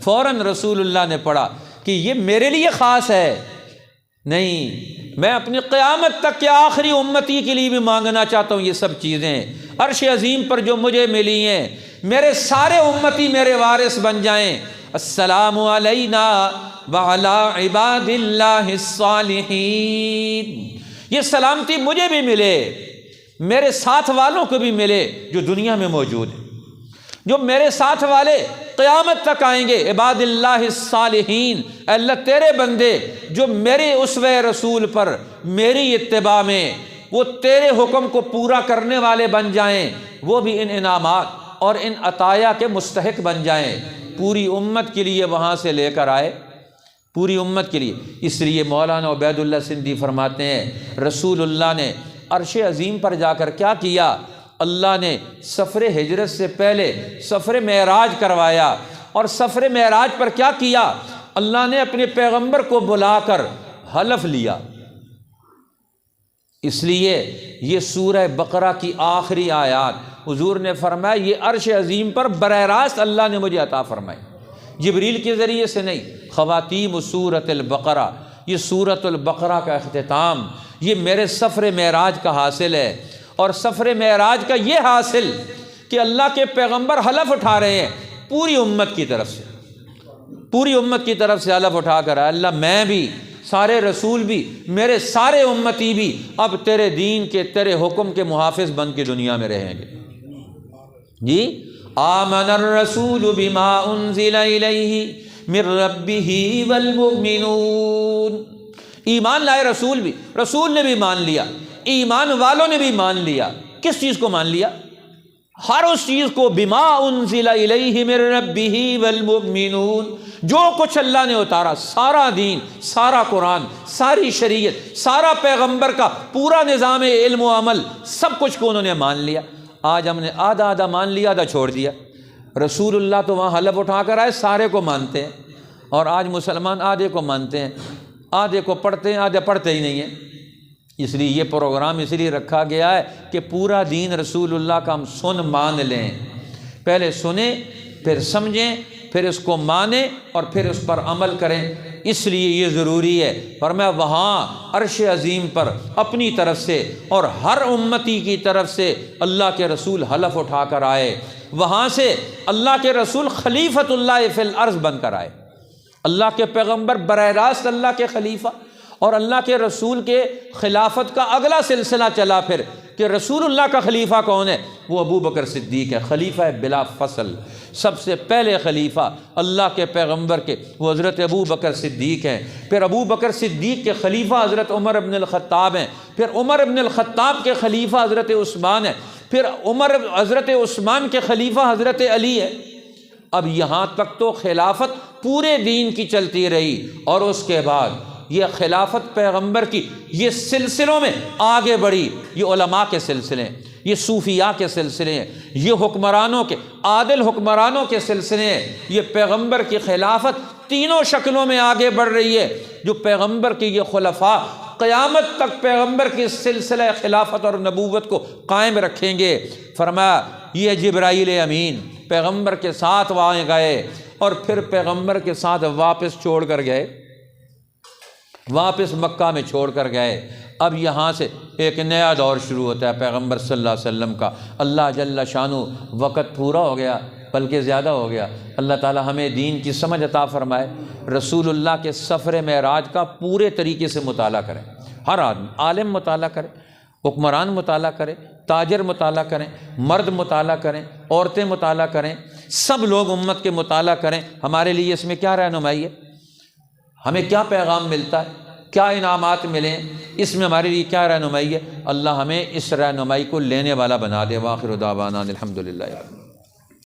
فوراً رسول اللہ نے پڑھا کہ یہ میرے لیے خاص ہے، نہیں، میں اپنی قیامت تک کے آخری امتی کے لیے بھی مانگنا چاہتا ہوں یہ سب چیزیں۔ عرش عظیم پر جو مجھے ملی ہیں، میرے سارے امتی میرے وارث بن جائیں۔ السلام علینا وعلی عباد اللہ الصالحین، یہ سلامتی مجھے بھی ملے، میرے ساتھ والوں کو بھی ملے جو دنیا میں موجود ہیں، جو میرے ساتھ والے قیامت تک آئیں گے۔ عباد اللہ الصالحین، اے اللہ تیرے بندے جو میرے اسوہ رسول پر میری اتباع میں وہ تیرے حکم کو پورا کرنے والے بن جائیں، وہ بھی ان انعامات اور ان عطایا کے مستحق بن جائیں۔ پوری امت کے لیے وہاں سے لے کر آئے، پوری امت کے لیے۔ اس لیے مولانا عبید اللہ سندھی فرماتے ہیں رسول اللہ نے عرش عظیم پر جا کر کیا کیا؟ اللہ نے سفر ہجرت سے پہلے سفر معراج کروایا، اور سفر معراج پر کیا کیا؟ اللہ نے اپنے پیغمبر کو بلا کر حلف لیا۔ اس لیے یہ سورہ بقرہ کی آخری آیات حضور نے فرمایا یہ عرش عظیم پر براہ راست اللہ نے مجھے عطا فرمائی، جبریل کے ذریعے سے نہیں۔ خواتیم سورۃ البقرہ، یہ سورۃ البقرہ کا اختتام یہ میرے سفر معراج کا حاصل ہے، اور سفر معراج کا یہ حاصل کہ اللہ کے پیغمبر حلف اٹھا رہے ہیں پوری امت کی طرف سے، پوری امت کی طرف سے حلف اٹھا کر اللہ میں بھی، سارے رسول بھی، میرے سارے امتی بھی اب تیرے دین کے تیرے حکم کے محافظ بن کے دنیا میں رہیں گے۔ جی آمن الرسول بما انزل الیہ من ربہ والمؤمنون، ایمان لائے رسول بھی، رسول نے بھی مان لیا، ایمان والوں نے بھی مان لیا۔ کس چیز کو مان لیا؟ ہر اس چیز کو، بما انزل الیہ من ربہ والمؤمنون، جو کچھ اللہ نے اتارا، سارا دین، سارا قرآن، ساری شریعت، سارا پیغمبر کا پورا نظام علم و عمل، سب کچھ کو انہوں نے مان لیا۔ آج ہم نے آدھا آدھا مان لیا، آدھا چھوڑ دیا۔ رسول اللہ تو وہاں حلف اٹھا کر آئے، سارے کو مانتے ہیں، اور آج مسلمان آدھے کو مانتے ہیں، آدھے کو پڑھتے ہیں، آدھے پڑھتے ہی نہیں ہیں۔ اس لیے یہ پروگرام اس لیے رکھا گیا ہے کہ پورا دین رسول اللہ کا ہم سن مان لیں، پہلے سنیں پھر سمجھیں پھر اس کو مانیں اور پھر اس پر عمل کریں۔ اس لیے یہ ضروری ہے۔ فرمایا وہاں عرش عظیم پر اپنی طرف سے اور ہر امتی کی طرف سے اللہ کے رسول حلف اٹھا کر آئے، وہاں سے اللہ کے رسول خلیفۃ اللہ فی الارض بن کر آئے، اللہ کے پیغمبر براہ راست اللہ کے خلیفہ، اور اللہ کے رسول کے خلافت کا اگلا سلسلہ چلا پھر کہ رسول اللہ کا خلیفہ کون ہے؟ وہ ابو بکر صدیق ہے، خلیفہ بلا فصل، سب سے پہلے خلیفہ اللہ کے پیغمبر کے وہ حضرت ابو بکر صدیق ہیں۔ پھر ابو بکر صدیق کے خلیفہ حضرت عمر ابن الخطاب ہیں، پھر عمر ابن الخطاب کے خلیفہ حضرت عثمان ہیں، پھر حضرت عثمان کے خلیفہ حضرت علی ہے۔ اب یہاں تک تو خلافت پورے دین کی چلتی رہی، اور اس کے بعد یہ خلافت پیغمبر کی یہ سلسلوں میں آگے بڑھی، یہ علماء کے سلسلے ہیں، یہ صوفیاء کے سلسلے ہیں، یہ حکمرانوں کے عادل حکمرانوں کے سلسلے ہیں۔ یہ پیغمبر کی خلافت تینوں شکلوں میں آگے بڑھ رہی ہے۔ جو پیغمبر کی یہ خلفاء قیامت تک پیغمبر کی سلسلہ خلافت اور نبوت کو قائم رکھیں گے۔ فرمایا یہ جبرائیل امین پیغمبر کے ساتھ وہاں گئے، اور پھر پیغمبر کے ساتھ واپس چھوڑ کر گئے، واپس مکہ میں چھوڑ کر گئے۔ اب یہاں سے ایک نیا دور شروع ہوتا ہے پیغمبر صلی اللہ علیہ وسلم کا۔ اللہ جل شانہ وقت پورا ہو گیا بلکہ زیادہ ہو گیا۔ اللہ تعالی ہمیں دین کی سمجھ عطا فرمائے۔ رسول اللہ کے سفر معراج کا پورے طریقے سے مطالعہ کریں، ہر آدمی، عالم مطالعہ کرے، حکمران مطالعہ کرے، تاجر مطالعہ کریں، مرد مطالعہ کریں، عورتیں مطالعہ کریں۔ سب لوگ امت کے مطالعہ کریں۔ ہمارے لیے اس میں کیا رہنمائی ہے، ہمیں کیا پیغام ملتا ہے، کیا انعامات ملیں، اس میں ہمارے لیے کیا رہنمائی ہے۔ اللہ ہمیں اس رہنمائی کو لینے والا بنا دے۔ وآخر دعوانا الحمدللہ۔